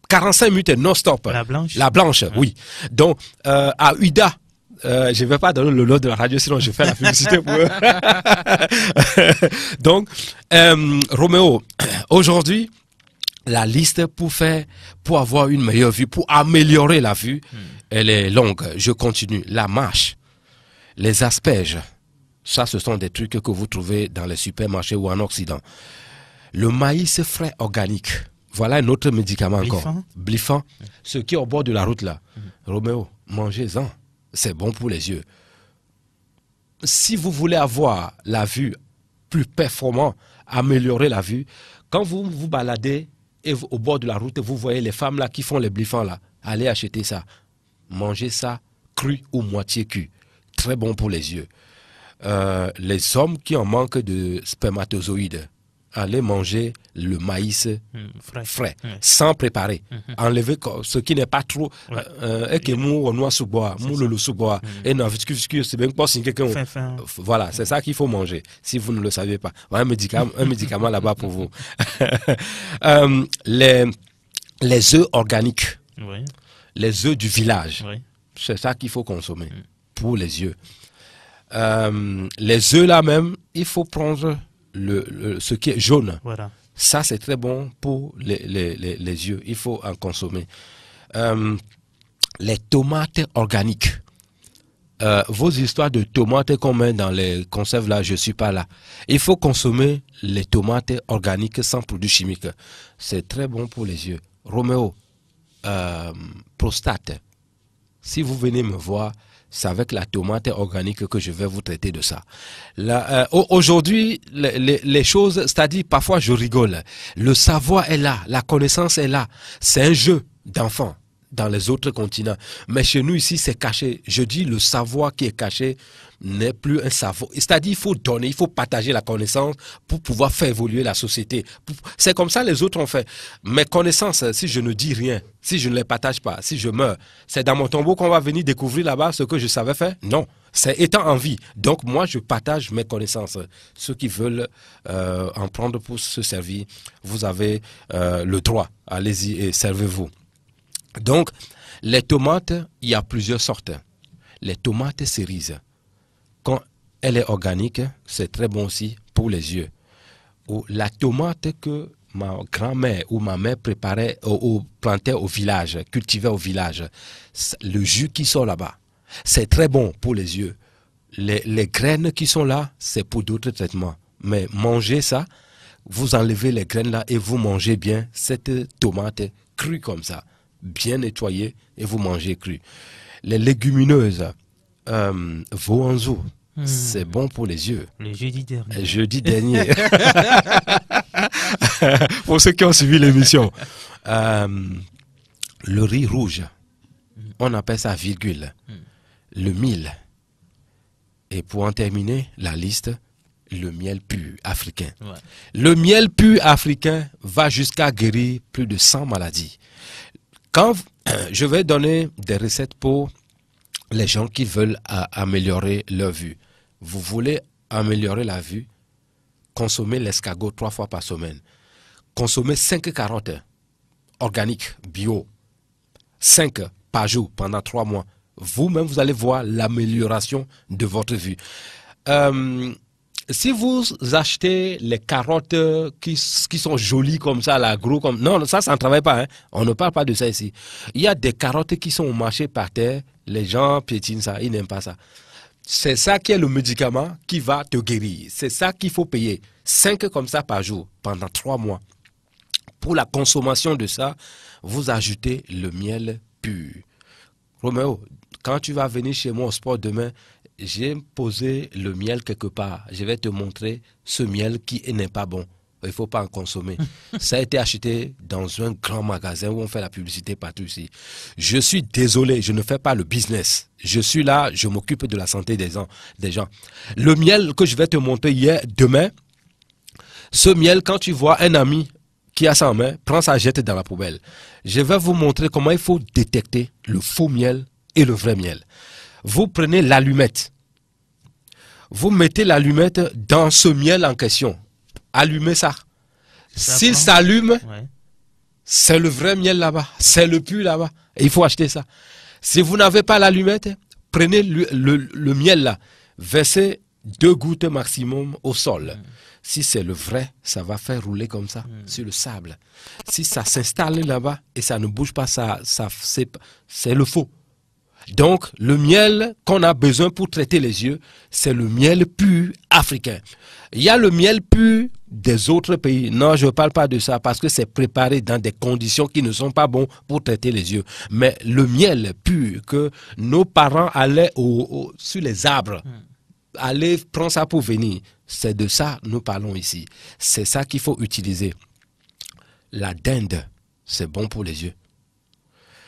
Speaker 3: 45 minutes non-stop.
Speaker 4: La blanche.
Speaker 3: La blanche, oui. Donc, à Uda, je ne vais pas donner le nom de la radio, sinon je fais la publicité pour eux. Donc, Roméo, aujourd'hui, la liste pour avoir une meilleure vue, pour améliorer la vue, elle est longue. Je continue. La marche, les asperges, ça, ce sont des trucs que vous trouvez dans les supermarchés ou en Occident. Le maïs frais organique. Voilà un autre médicament encore. Blifan. Ce qui est au bord de la route là. Roméo, mangez-en. C'est bon pour les yeux. Si vous voulez avoir la vue plus performante, améliorer la vue, quand vous vous baladez et au bord de la route, vous voyez les femmes là qui font les blifans là. Allez acheter ça. Mangez ça cru ou moitié cuit. Très bon pour les yeux. Les hommes qui en manquent de spermatozoïdes, allez manger le maïs frais, sans préparer. Enlevez ce qui n'est pas trop. Voilà, c'est ça qu'il faut manger, si vous ne le savez pas. Un médicament là-bas pour vous. Les œufs organiques, les œufs du village, c'est ça qu'il faut consommer pour les yeux. Les œufs là même, il faut prendre ce qui est jaune. Voilà. Ça, c'est très bon pour les yeux. Il faut en consommer. Les tomates organiques. Vos histoires de tomates qu'on met dans les conserves là, je ne suis pas là. Il faut consommer les tomates organiques sans produits chimiques. C'est très bon pour les yeux. Roméo, prostate. Si vous venez me voir, c'est avec la tomate organique que je vais vous traiter de ça. Aujourd'hui, les choses, c'est-à-dire parfois je rigole. Le savoir est là, la connaissance est là. C'est un jeu d'enfant dans les autres continents. Mais chez nous ici, c'est caché. Je dis le savoir qui est caché n'est plus un savoir. C'est-à-dire il faut donner, il faut partager la connaissance pour pouvoir faire évoluer la société. C'est comme ça les autres ont fait. Mes connaissances, si je ne dis rien, si je ne les partage pas, si je meurs, c'est dans mon tombeau qu'on va venir découvrir là-bas ce que je savais faire? Non, c'est étant en vie. Donc moi, je partage mes connaissances. Ceux qui veulent en prendre pour se servir, vous avez le droit. Allez-y et servez-vous. Donc, les tomates, il y a plusieurs sortes. Les tomates cerises, quand elle est organique, c'est très bon aussi pour les yeux. Ou la tomate que ma grand-mère ou ma mère préparait ou plantait au village, cultivait au village, le jus qui sort là-bas, c'est très bon pour les yeux. Les graines qui sont là, c'est pour d'autres traitements. Mais mangez ça, vous enlevez les graines là et vous mangez bien cette tomate crue comme ça, bien nettoyée, et vous mangez cru. Les légumineuses, voanzo, c'est bon pour les yeux.
Speaker 4: Le jeudi dernier.
Speaker 3: Jeudi dernier. Pour ceux qui ont suivi l'émission. Le riz rouge, on appelle ça virgule. Le mil. Et pour en terminer la liste, le miel pur africain. Ouais. Le miel pur africain va jusqu'à guérir plus de 100 maladies. Quand je vais donner des recettes pour les gens qui veulent améliorer leur vue. Vous voulez améliorer la vue, consommez l'escargot 3 fois par semaine. Consommez 5 carottes organiques, bio. 5 par jour pendant 3 mois. Vous-même, vous allez voir l'amélioration de votre vue. si vous achetez les carottes qui sont jolies comme ça, là, gros comme... Non, ça ne travaille pas. Hein. On ne parle pas de ça ici. Il y a des carottes qui sont au marché par terre. Les gens piétinent ça. Ils n'aiment pas ça. C'est ça qui est le médicament qui va te guérir. C'est ça qu'il faut payer. 5 comme ça par jour pendant 3 mois. Pour la consommation de ça, vous ajoutez le miel pur. Roméo, quand tu vas venir chez moi au sport demain, j'ai posé le miel quelque part. Je vais te montrer ce miel qui n'est pas bon. Il ne faut pas en consommer. Ça a été acheté dans un grand magasin où on fait la publicité partout ici. Je suis désolé, je ne fais pas le business. Je suis là, je m'occupe de la santé des gens. Le miel que je vais te montrer demain, ce miel, quand tu vois un ami qui a ça en main, prends ça, jette dans la poubelle. Je vais vous montrer comment il faut détecter le faux miel et le vrai miel. Vous prenez l'allumette. Vous mettez l'allumette dans ce miel en question. Allumez ça. S'il s'allume, c'est le vrai miel là-bas. C'est le pur là-bas. Il faut acheter ça. Si vous n'avez pas l'allumette, prenez le miel là. Versez 2 gouttes maximum au sol. Si c'est le vrai, ça va faire rouler comme ça sur le sable. Si ça s'installe là-bas et ça ne bouge pas, c'est le faux. Donc, le miel qu'on a besoin pour traiter les yeux, c'est le miel pur africain. Il y a le miel pur des autres pays. Non, je ne parle pas de ça parce que c'est préparé dans des conditions qui ne sont pas bonnes pour traiter les yeux. Mais le miel pur que nos parents allaient sur les arbres, allaient prendre ça pour venir, c'est de ça que nous parlons ici. C'est ça qu'il faut utiliser. La dinde, c'est bon pour les yeux.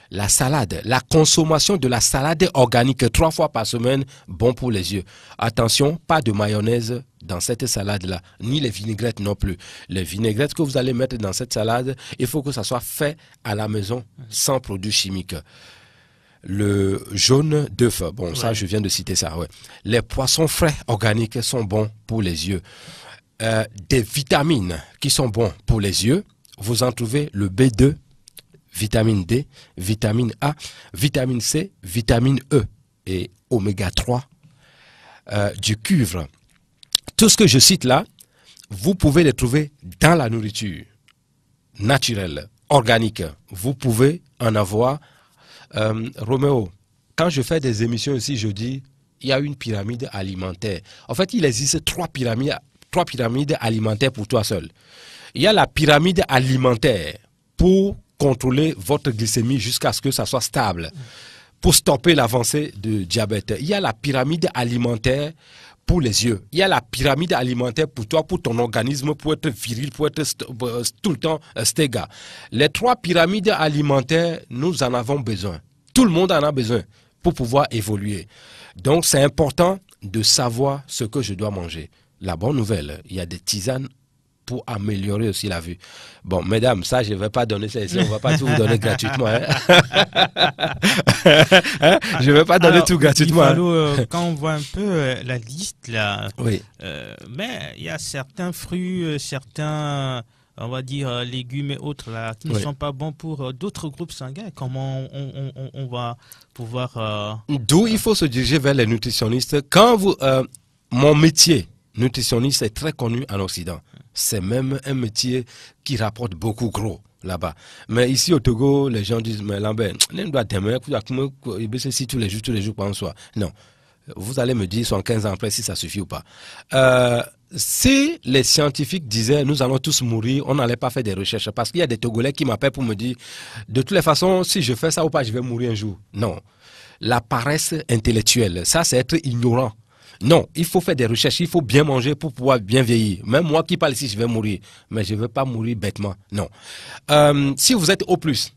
Speaker 3: La salade, la consommation de la salade organique 3 fois par semaine, bon pour les yeux. Attention, pas de mayonnaise dans cette salade-là, ni les vinaigrettes non plus. Les vinaigrettes que vous allez mettre dans cette salade, il faut que ça soit fait à la maison, sans produits chimiques. Le jaune d'œuf, bon, ça je viens de citer ça, ouais. Les poissons frais organiques sont bons pour les yeux. Des vitamines qui sont bons pour les yeux, vous en trouvez le B2, vitamine D, vitamine A, vitamine C, vitamine E et oméga 3, du cuivre. Tout ce que je cite là, vous pouvez les trouver dans la nourriture naturelle, organique. Vous pouvez en avoir. Roméo, quand je fais des émissions ici, je dis il y a une pyramide alimentaire. En fait, il existe 3 pyramides alimentaires pour toi seul. Il y a la pyramide alimentaire pour contrôler votre glycémie jusqu'à ce que ça soit stable, pour stopper l'avancée de diabète. Il y a la pyramide alimentaire pour les yeux. Il y a la pyramide alimentaire pour toi, pour ton organisme, pour être viril, pour être tout le temps stéga. Les 3 pyramides alimentaires, nous en avons besoin. Tout le monde en a besoin pour pouvoir évoluer. Donc, c'est important de savoir ce que je dois manger. La bonne nouvelle, il y a des tisanes pour améliorer aussi la vue. Bon, mesdames, ça, je ne vais pas donner ça ici. On ne va pas tout vous donner gratuitement. Hein? Je ne vais pas donner tout gratuitement.
Speaker 4: Quand on voit un peu la liste, là,
Speaker 3: oui.
Speaker 4: Mais il y a certains fruits, certains, on va dire, légumes et autres là, qui ne sont pas bons pour d'autres groupes sanguins. Comment on va pouvoir...
Speaker 3: D'où il faut se diriger vers les nutritionnistes. Quand vous... mon métier, nutritionniste, est très connu en Occident. C'est même un métier qui rapporte beaucoup gros là-bas. Mais ici au Togo, les gens disent, mais Lambert, on doit demain, si tous les jours, par soi. Non. Vous allez me dire 75 ans après si ça suffit ou pas. Si les scientifiques disaient, nous allons tous mourir, on n'allait pas faire des recherches. Parce qu'il y a des Togolais qui m'appellent pour me dire, de toutes les façons, si je fais ça ou pas, je vais mourir un jour. Non. La paresse intellectuelle, ça c'est être ignorant. Non, il faut faire des recherches, il faut bien manger pour pouvoir bien vieillir. Même moi qui parle ici, je vais mourir. Mais je ne veux pas mourir bêtement. Non. Si vous êtes au plus,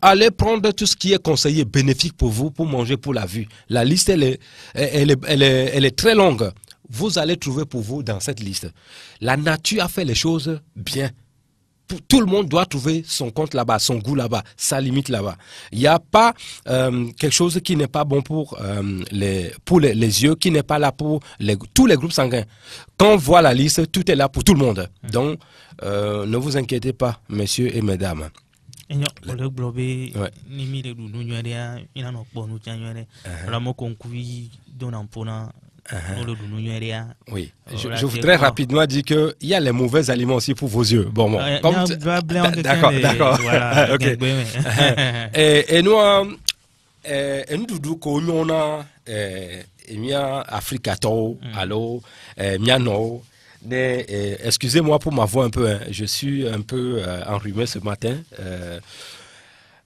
Speaker 3: allez prendre tout ce qui est conseillé, bénéfique pour vous, pour manger pour la vue. La liste, elle est très longue. Vous allez trouver pour vous dans cette liste. La nature a fait les choses bien. Tout le monde doit trouver son compte là-bas, son goût là-bas, sa limite là-bas. Il n'y a pas quelque chose qui n'est pas bon pour les yeux, qui n'est pas là pour tous les groupes sanguins. Quand on voit la liste, tout est là pour tout le monde. Donc, ne vous inquiétez pas, messieurs et mesdames. Oui, je voudrais rapidement dire qu'il y a les mauvais aliments aussi pour vos yeux. Bon, d'accord. Voilà, okay. Et nous, nous avons Afrique, alors, excusez-moi pour ma voix un peu, hein. Je suis un peu enrhumé ce matin.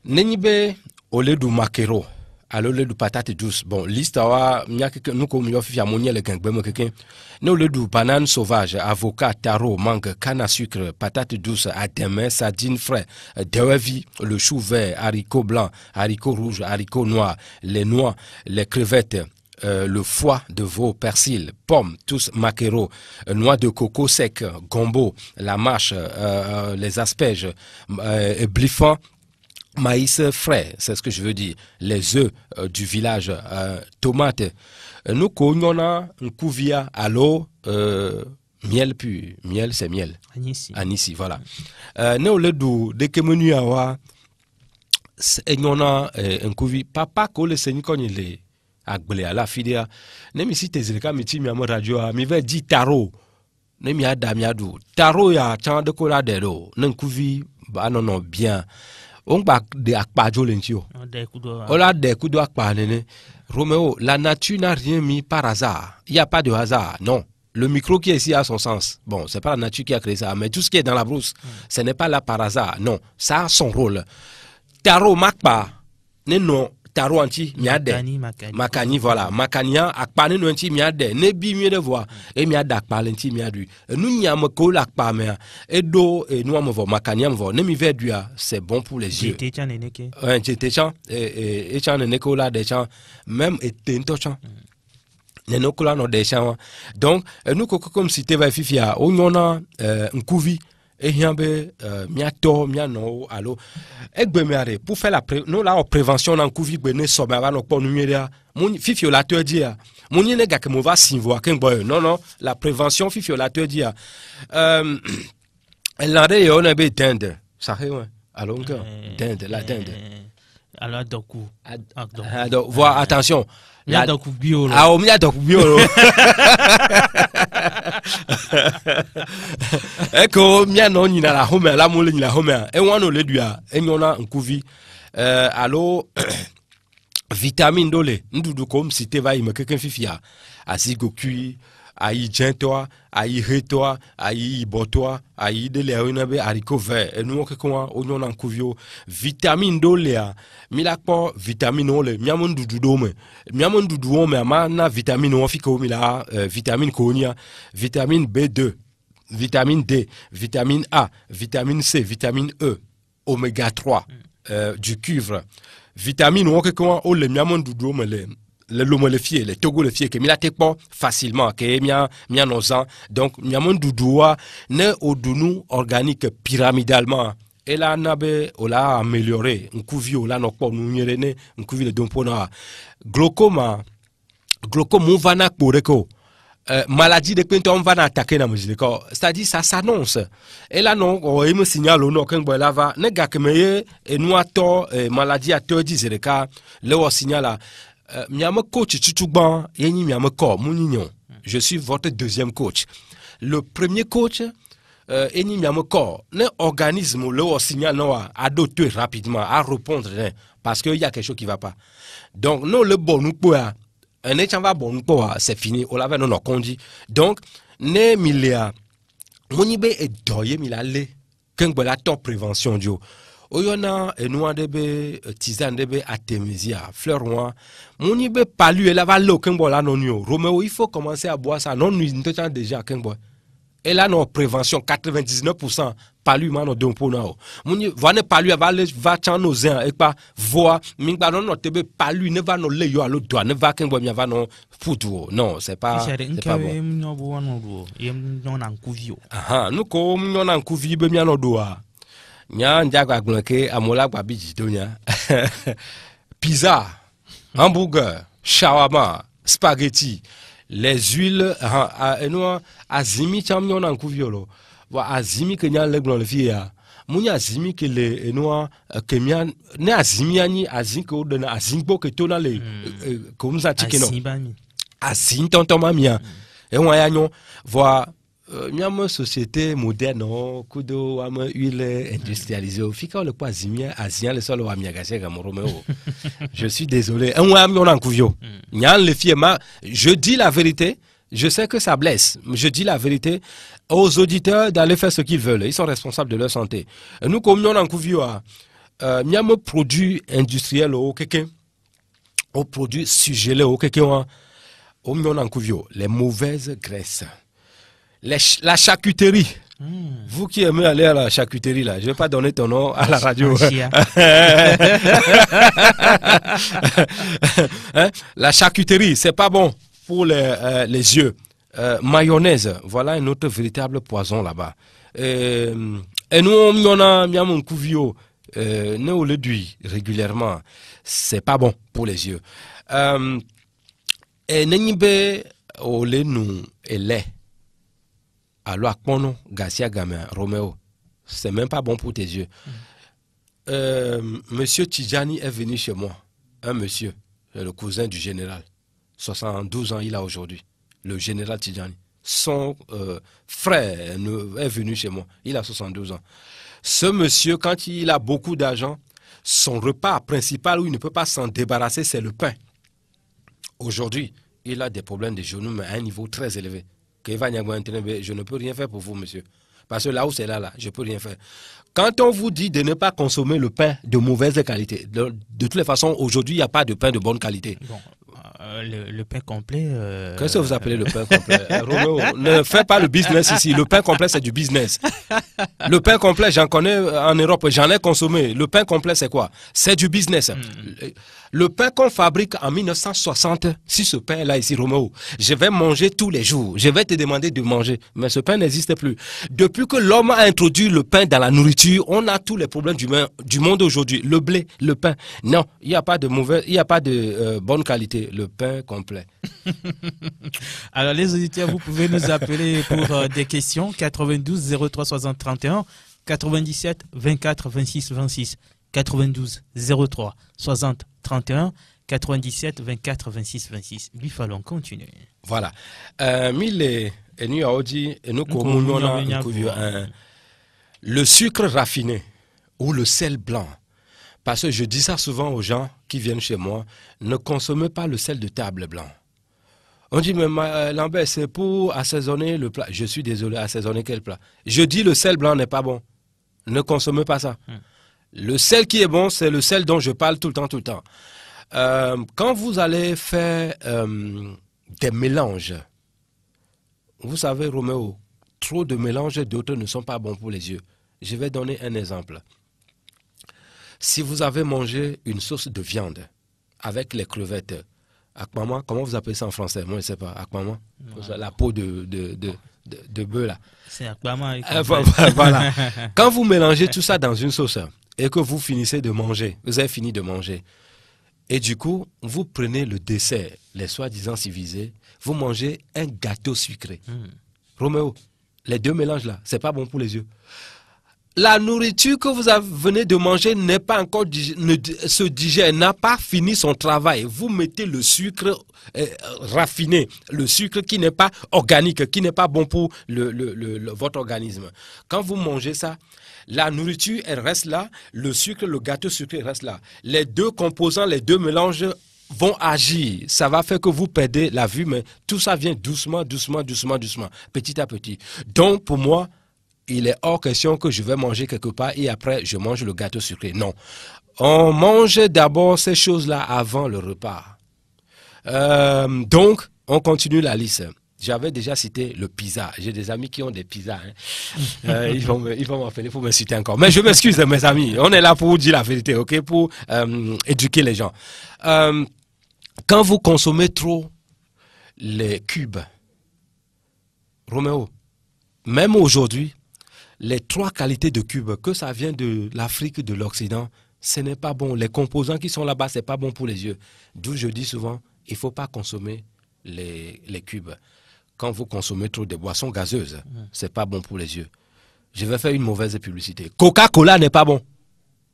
Speaker 3: Nenibe ole du makero, alors le du patate douce. Bon, liste nous comme yo fi amonier le gangbem quelqu'un. Nous le du banane sauvage, avocat, taro, mangue, canne à sucre, patate douce, ademé, sardine frais, dewevi, le chou vert, haricot blanc, haricot rouge, haricot noir, les noix, les crevettes. Le foie de veau, persil, pommes, tous maquereaux, noix de coco sec, gombo, la mâche, les asperges, bliffant, maïs frais, c'est ce que je veux dire, les œufs du village, tomates. Nous connaissons un couvia à l'eau, miel puis miel c'est miel. Anissi, voilà. Nous le dou dès que menu awa, nous avons un couvia, papa que le seigneur connaît agbele à la fidèle nem ici tes élèves mi ti mi am radio mi ve di taro nem ya da mi adu taro ya chan de ko la de do nan kuvi ba non bien on ba de akpajo lentio on la de kudo akpa nene Roméo, la nature n'a rien mis par hasard, il y a pas de hasard, non. Le micro qui est ici a son sens. Bon, c'est pas la nature qui a créé ça, mais tout ce qui est dans la brousse, ce n'est pas là par hasard, non. Ça a son rôle. Taro makpa non taro anti miade makani voilà makania akpa ne no anti miade ne bi mi de voix e miade akpa lenti miadu nu nyam ko la akpa me e do e nu am vo makania vo ne mi vedua c'est bon pour les yeux j'étais chan et chan ne ko la de chan même et tento chan ne no ko la no de chan donc nous comme si te va fifia o nyona nkuvi et hiambe miato miano allo egbemeare pour faire la prévention en covid bene so ba no pon numeria mon fifiolateur dia mon ne ga ke mo va sinvo ken boy non la prévention fifiolateur dia l'ande yo na be dinde ça fait ouais alors dinde la dinde
Speaker 4: alors donc
Speaker 3: voir attention
Speaker 4: la donc bio
Speaker 3: ah o mia donc bio eko mia no nyina la home la mo le nyina home e won no le dua enyona nkuvi allo vitamine dole ndudu comme si te va y me quelqu'un fifia asigo kui ayi jentoi ayi retoi ayi botoi ayi de leonabe haricot vert et nous ko onyona nkuvio vitamine dole a milakpo vitamine ole miamon dudu do me miamon dudu o me amana vitamine o fi ko mi la vitamine ko nia vitamine B2 vitamine D vitamine A vitamine C vitamine E oméga 3 du cuivre vitamine o ko le miamon dudu o me le lomolefié les togolefié que mi la tekpo facilement que mia nozan donc miamon dudu a ne odunu organique pyramidalement et là nabe ola amélioré nkuvio la nokpo nunyerene nkuvi le dompona glaucome vana koreko maladie de quand on va attaquer na musique c'est-à-dire ça s'annonce et là non on me signale non quand boy là va ne ga kemeye et noato maladie a te disent le cas le signala miam coach tutugban yeni miam ko muninyon je suis votre deuxième coach le premier coach eni miam ko ne organisme le signal non à doter rapidement à répondre parce que il y a quelque chose qui va pas donc non le bon nous quoi un échange va bon quoi c'est fini on l'avait non condi donc ne milia monibe et doye milale quand la top prévention dio oyona enua debe tisane debe artemisia fleur noire monibe palu et la va lo quand la non yo Roméo il faut commencer à boire ça non nous n'étant déjà quand boy et là non prévention 99% palu mano dompo na moni vane palu va chan nos et pas voix mingba non tebe palu ne va no le yo alo doa ne va quand boy va non futu non c'est pas bon aha nous ko non en kuvi be miano doa nya njaga glonke amola gba biji donya pizza hamburger shawarma spaghetti les huiles azimi champion en kuviolo wa azimi que nya le glon le fia munya azimi que le noa que mia ne azimi ani azin ko de na azin bo que tona le comme ça tikeno Asin tonton mamia. Et on a voir une société moderne, kudo ama huile industrialisée. Fika le quoi zimia asian le sol amia gase gamoromeo. Je suis désolé. On a mis en couvio. Nyan le fiema. Je dis la vérité. Je sais que ça blesse. Je dis la vérité aux auditeurs d'aller faire ce qu'ils veulent. Ils sont responsables de leur santé. Nous comme nous en couvio miam produit industriel au quelqu'un. Au produit sugelé au quelqu'un. Au mion en couvio les mauvaises graisses. La charcuterie. Vous qui aimez aller à la charcuterie, là, je ne vais pas donner ton nom à la radio. Hein? La charcuterie, c'est pas bon pour les yeux. Mayonnaise, voilà un autre véritable poison là-bas. Et nous, on a mis un couvio, nous le duit régulièrement. C'est pas bon pour les yeux. Et n'imbe au lait nous et lait. Alors, Garcia Gamin, Roméo, c'est même pas bon pour tes yeux. Monsieur Tidjani est venu chez moi. Un monsieur, le cousin du général. 72 ans il a aujourd'hui. Le général Tidjani. Son frère est venu chez moi. Il a 72 ans. Ce monsieur, quand il a beaucoup d'argent, son repas principal où il ne peut pas s'en débarrasser, c'est le pain. Aujourd'hui, il a des problèmes de genoux, mais à un niveau très élevé. Je ne peux rien faire pour vous, monsieur. Parce que là où c'est là, je ne peux rien faire. Quand on vous dit de ne pas consommer le pain de mauvaise qualité, de toutes les façons, aujourd'hui, il n'y a pas de pain de bonne qualité.
Speaker 4: Bon, le pain complet...
Speaker 3: Qu'est-ce que vous appelez le pain complet? Roméo, ne fais pas le business ici. Le pain complet, c'est du business. Le pain complet, j'en connais en Europe, j'en ai consommé. Le pain complet, c'est quoi? C'est du business. Le pain qu'on fabrique en 1960, si ce pain-là ici, Roméo, je vais manger tous les jours. Je vais te demander de manger. Mais ce pain n'existe plus. Depuis que l'homme a introduit le pain dans la nourriture, on a tous les problèmes du monde aujourd'hui. Le blé, le pain. Non, il n'y a pas de mauvais, il n'y a pas de bonne qualité. Le pain complet.
Speaker 4: Alors les auditeurs, vous pouvez nous appeler pour des questions. 92 03 60 31, 97 24 26 26. 92 03 60 31, 97 24 26 26. Lui fallons continuer.
Speaker 3: Voilà. Le sucre raffiné ou le sel blanc. Parce que je dis ça souvent aux gens qui viennent chez moi, ne consommez pas le sel de table blanc. On dit, mais Lambert, c'est pour assaisonner le plat. Je suis désolé, assaisonner quel plat? Je dis, le sel blanc n'est pas bon. Ne consommez pas ça. Le sel qui est bon, c'est le sel dont je parle tout le temps. Quand vous allez faire des mélanges, vous savez, Roméo, trop de mélanges d'autres ne sont pas bons pour les yeux. Je vais donner un exemple. Si vous avez mangé une sauce de viande avec les crevettes, akmama, comment vous appelez ça en français? Moi, je ne sais pas. Akmama, la peau de bœuf là.
Speaker 4: C'est akmama.
Speaker 3: Voilà. Quand vous mélangez tout ça dans une sauce et que vous finissez de manger, vous avez fini de manger, et du coup, vous prenez le dessert, les soi-disant civilisés, vous mangez un gâteau sucré. Roméo, les deux mélanges là, c'est pas bon pour les yeux. La nourriture que vous venez de manger n'est pas encore se digère, n'a pas fini son travail. Vous mettez le sucre raffiné, le sucre qui n'est pas organique, qui n'est pas bon pour votre organisme. Quand vous mangez ça, la nourriture, elle reste là, le sucre, le gâteau sucré reste là. Les deux composants, les deux mélanges vont agir. Ça va faire que vous perdez la vue, mais tout ça vient doucement, petit à petit. Donc, pour moi, il est hors question que je vais manger quelque part et après je mange le gâteau sucré. Non. On mange d'abord ces choses-là avant le repas. Donc, on continue la liste. J'avais déjà cité le pizza. J'ai des amis qui ont des pizzas. Ils vont m'appeler pour m'insulter encore. Mais je m'excuse, mes amis. On est là pour vous dire la vérité, ok? Pour éduquer les gens. Quand vous consommez trop les cubes, Roméo, même aujourd'hui, les 3 qualités de cubes, que ça vient de l'Afrique, de l'Occident, ce n'est pas bon. Les composants qui sont là-bas, ce n'est pas bon pour les yeux. D'où je dis souvent, il ne faut pas consommer les cubes. Quand vous consommez trop de boissons gazeuses, ce n'est pas bon pour les yeux. Je vais faire une mauvaise publicité. Coca-Cola n'est pas bon.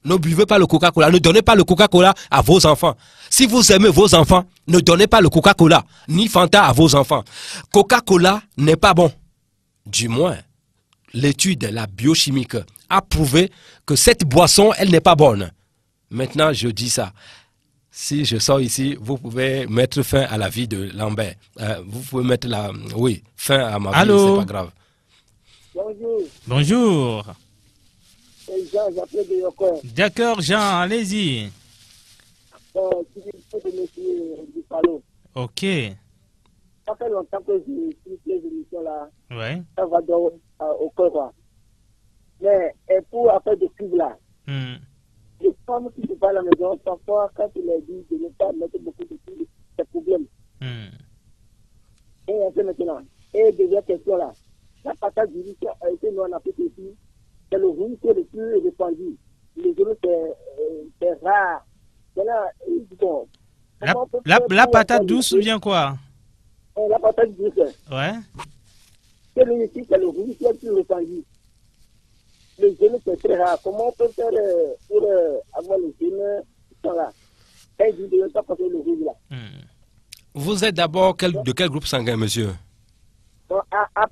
Speaker 3: Ne buvez pas le Coca-Cola. Ne donnez pas le Coca-Cola à vos enfants. Si vous aimez vos enfants, ne donnez pas le Coca-Cola ni Fanta à vos enfants. Coca-Cola n'est pas bon. Du moins, l'étude, la biochimique, a prouvé que cette boisson, elle n'est pas bonne. Maintenant, je dis ça. Si je sors ici, vous pouvez mettre fin à la vie de Lambert. Vous pouvez mettre fin à ma vie, c'est pas grave.
Speaker 7: Bonjour.
Speaker 2: Bonjour.
Speaker 7: C'est Jean, j'appelle de Yoko.
Speaker 2: D'accord, Jean, allez-y.
Speaker 7: C'est de monsieur Bifalo.
Speaker 2: Ok.
Speaker 7: Ça fait longtemps que je suis les émissions là.
Speaker 2: Ouais.
Speaker 7: Ça va donc au corps. Mais pour après de cuivre là, les femmes qui se parlent à la maison, parfois quand tu leur dis de ne pas mettre beaucoup de cuivre, c'est problème. Et un peu maintenant. Et deuxième question là, la patate du riz a été nous en Afrique ici. C'est le riz qui est le plus répandu. Les autres, c'est rare. Bon,
Speaker 2: la patate douce ou bien quoi?
Speaker 7: La patate douce.
Speaker 2: Ouais.
Speaker 7: C'est le riz qui est le plus répandu. Les jeunes, c'est très rare. Comment on peut faire pour avoir les jeunes qui sont là? Et je ne veux pas passer le riz là.
Speaker 3: Vous êtes d'abord de quel groupe sanguin, monsieur?
Speaker 7: A+.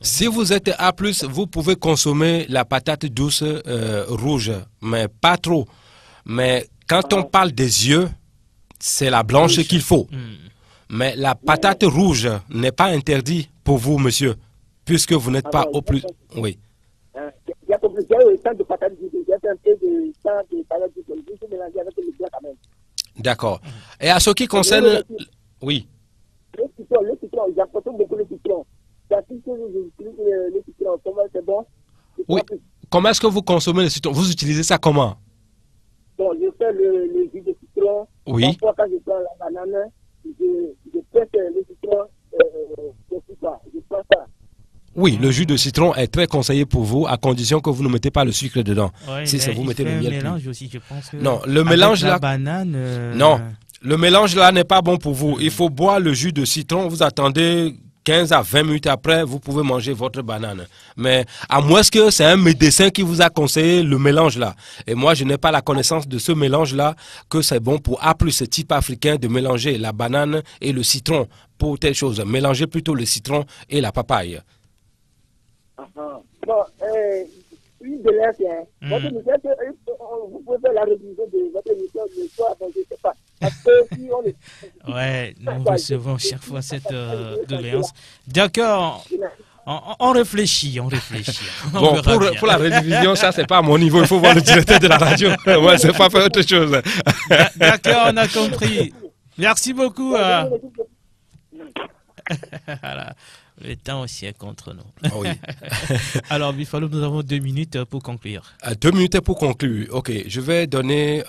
Speaker 3: Si vous êtes A+, vous pouvez consommer la patate douce rouge, mais pas trop. Mais quand on parle des yeux, c'est la blanche qu'il faut. Mais la patate rouge n'est pas interdite pour vous, monsieur, puisque vous n'êtes pas au plus... Oui.
Speaker 7: Il y a autant de patates douces, il y a un peu de patates douces, je vais mélanger avec le blanc quand même.
Speaker 3: D'accord. Et à ce qui concerne... Oui.
Speaker 7: Le citron, j'apporte beaucoup le citron. Le citron, comment c'est bon?
Speaker 3: Oui. Comment est-ce que vous consommez le citron? Vous utilisez ça comment?
Speaker 7: Bon, je fais le jus de citron.
Speaker 3: Oui.
Speaker 7: Parfois, quand je prends la banane, je pèse le citron, je prends ça.
Speaker 3: Oui, le jus de citron est très conseillé pour vous, à condition que vous ne mettez pas le sucre dedans.
Speaker 2: Ouais,
Speaker 3: si ça vous mettez le miel.
Speaker 2: Mélange aussi, je pense que
Speaker 3: non, le mélange là.
Speaker 2: Banane.
Speaker 3: Non, le mélange là n'est pas bon pour vous. Il faut boire le jus de citron. Vous attendez 15 à 20 minutes après, vous pouvez manger votre banane. Mais à moins que c'est un médecin qui vous a conseillé le mélange là. Et moi, je n'ai pas la connaissance de ce mélange là, que c'est bon pour A+, ce type africain, de mélanger la banane et le citron pour telle chose. Mélangez plutôt le citron et la papaye.
Speaker 7: Bon, une de l'air, votre émission, vous pouvez faire la révision de votre émission le soir, donc je ne sais pas. Parce que si on est...
Speaker 2: Ouais, nous recevons chaque fois cette doléance. D'accord, on réfléchit,
Speaker 3: Bon, pour la révision, ça, c'est pas à mon niveau, il faut voir le directeur de la radio. Moi, c'est pas faire autre chose.
Speaker 2: D'accord, on a compris. Merci beaucoup. Voilà. Le temps aussi est contre nous.
Speaker 3: Oui.
Speaker 2: Alors, Bifalo, nous avons 2 minutes pour conclure.
Speaker 3: 2 minutes pour conclure. Ok, je vais donner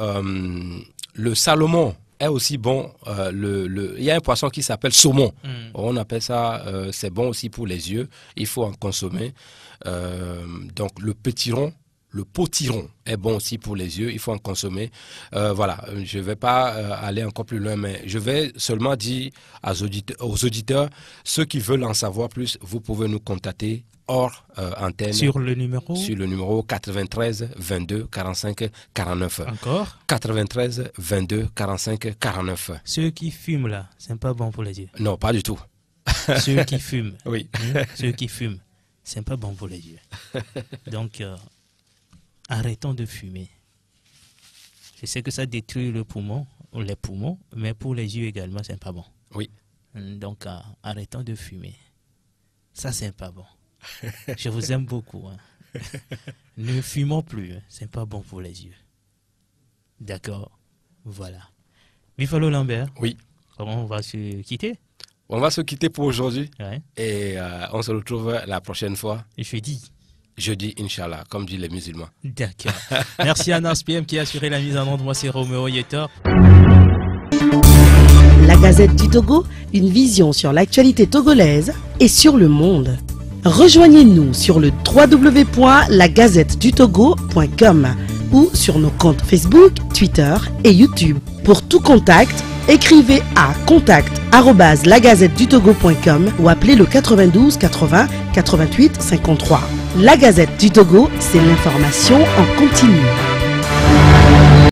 Speaker 3: le Salomon est aussi bon. Il y a un poisson qui s'appelle saumon. On appelle ça, c'est bon aussi pour les yeux. Il faut en consommer. Donc, le pétiron. Le potiron est bon aussi pour les yeux, il faut en consommer. Voilà, je ne vais pas aller encore plus loin, mais je vais seulement dire aux auditeurs, ceux qui veulent en savoir plus, vous pouvez nous contacter hors antenne.
Speaker 2: Sur le numéro
Speaker 3: 93 22 45 49.
Speaker 2: Encore
Speaker 3: 93 22 45 49.
Speaker 2: Ceux qui fument là, c'est pas bon pour les yeux.
Speaker 3: Non, pas du tout.
Speaker 2: Ceux qui fument.
Speaker 3: Oui.
Speaker 2: Ceux qui fument, c'est pas bon pour les yeux. Donc... arrêtons de fumer. Je sais que ça détruit les poumons, mais pour les yeux également, c'est pas bon.
Speaker 3: Oui.
Speaker 2: Donc, arrêtons de fumer. Ça, c'est pas bon. Je vous aime beaucoup. Ne fumons plus. C'est pas bon pour les yeux. D'accord. Voilà. Bifalo Lambert.
Speaker 3: Oui.
Speaker 2: Comment on va se quitter?
Speaker 3: On va se quitter pour aujourd'hui.
Speaker 2: Ouais.
Speaker 3: Et on se retrouve la prochaine fois.
Speaker 2: Jeudi,
Speaker 3: Inch'Allah, comme disent les musulmans.
Speaker 2: D'accord. Merci à Nas PM qui a assuré la mise en onde. Moi, c'est Roméo Yetor.
Speaker 1: La Gazette du Togo, une vision sur l'actualité togolaise et sur le monde. Rejoignez-nous sur le www.lagazettedutogo.com ou sur nos comptes Facebook, Twitter et YouTube. Pour tout contact, écrivez à contact@lagazettedutogo.com ou appelez le 92 80 88 53. La Gazette du Togo, c'est l'information en continu.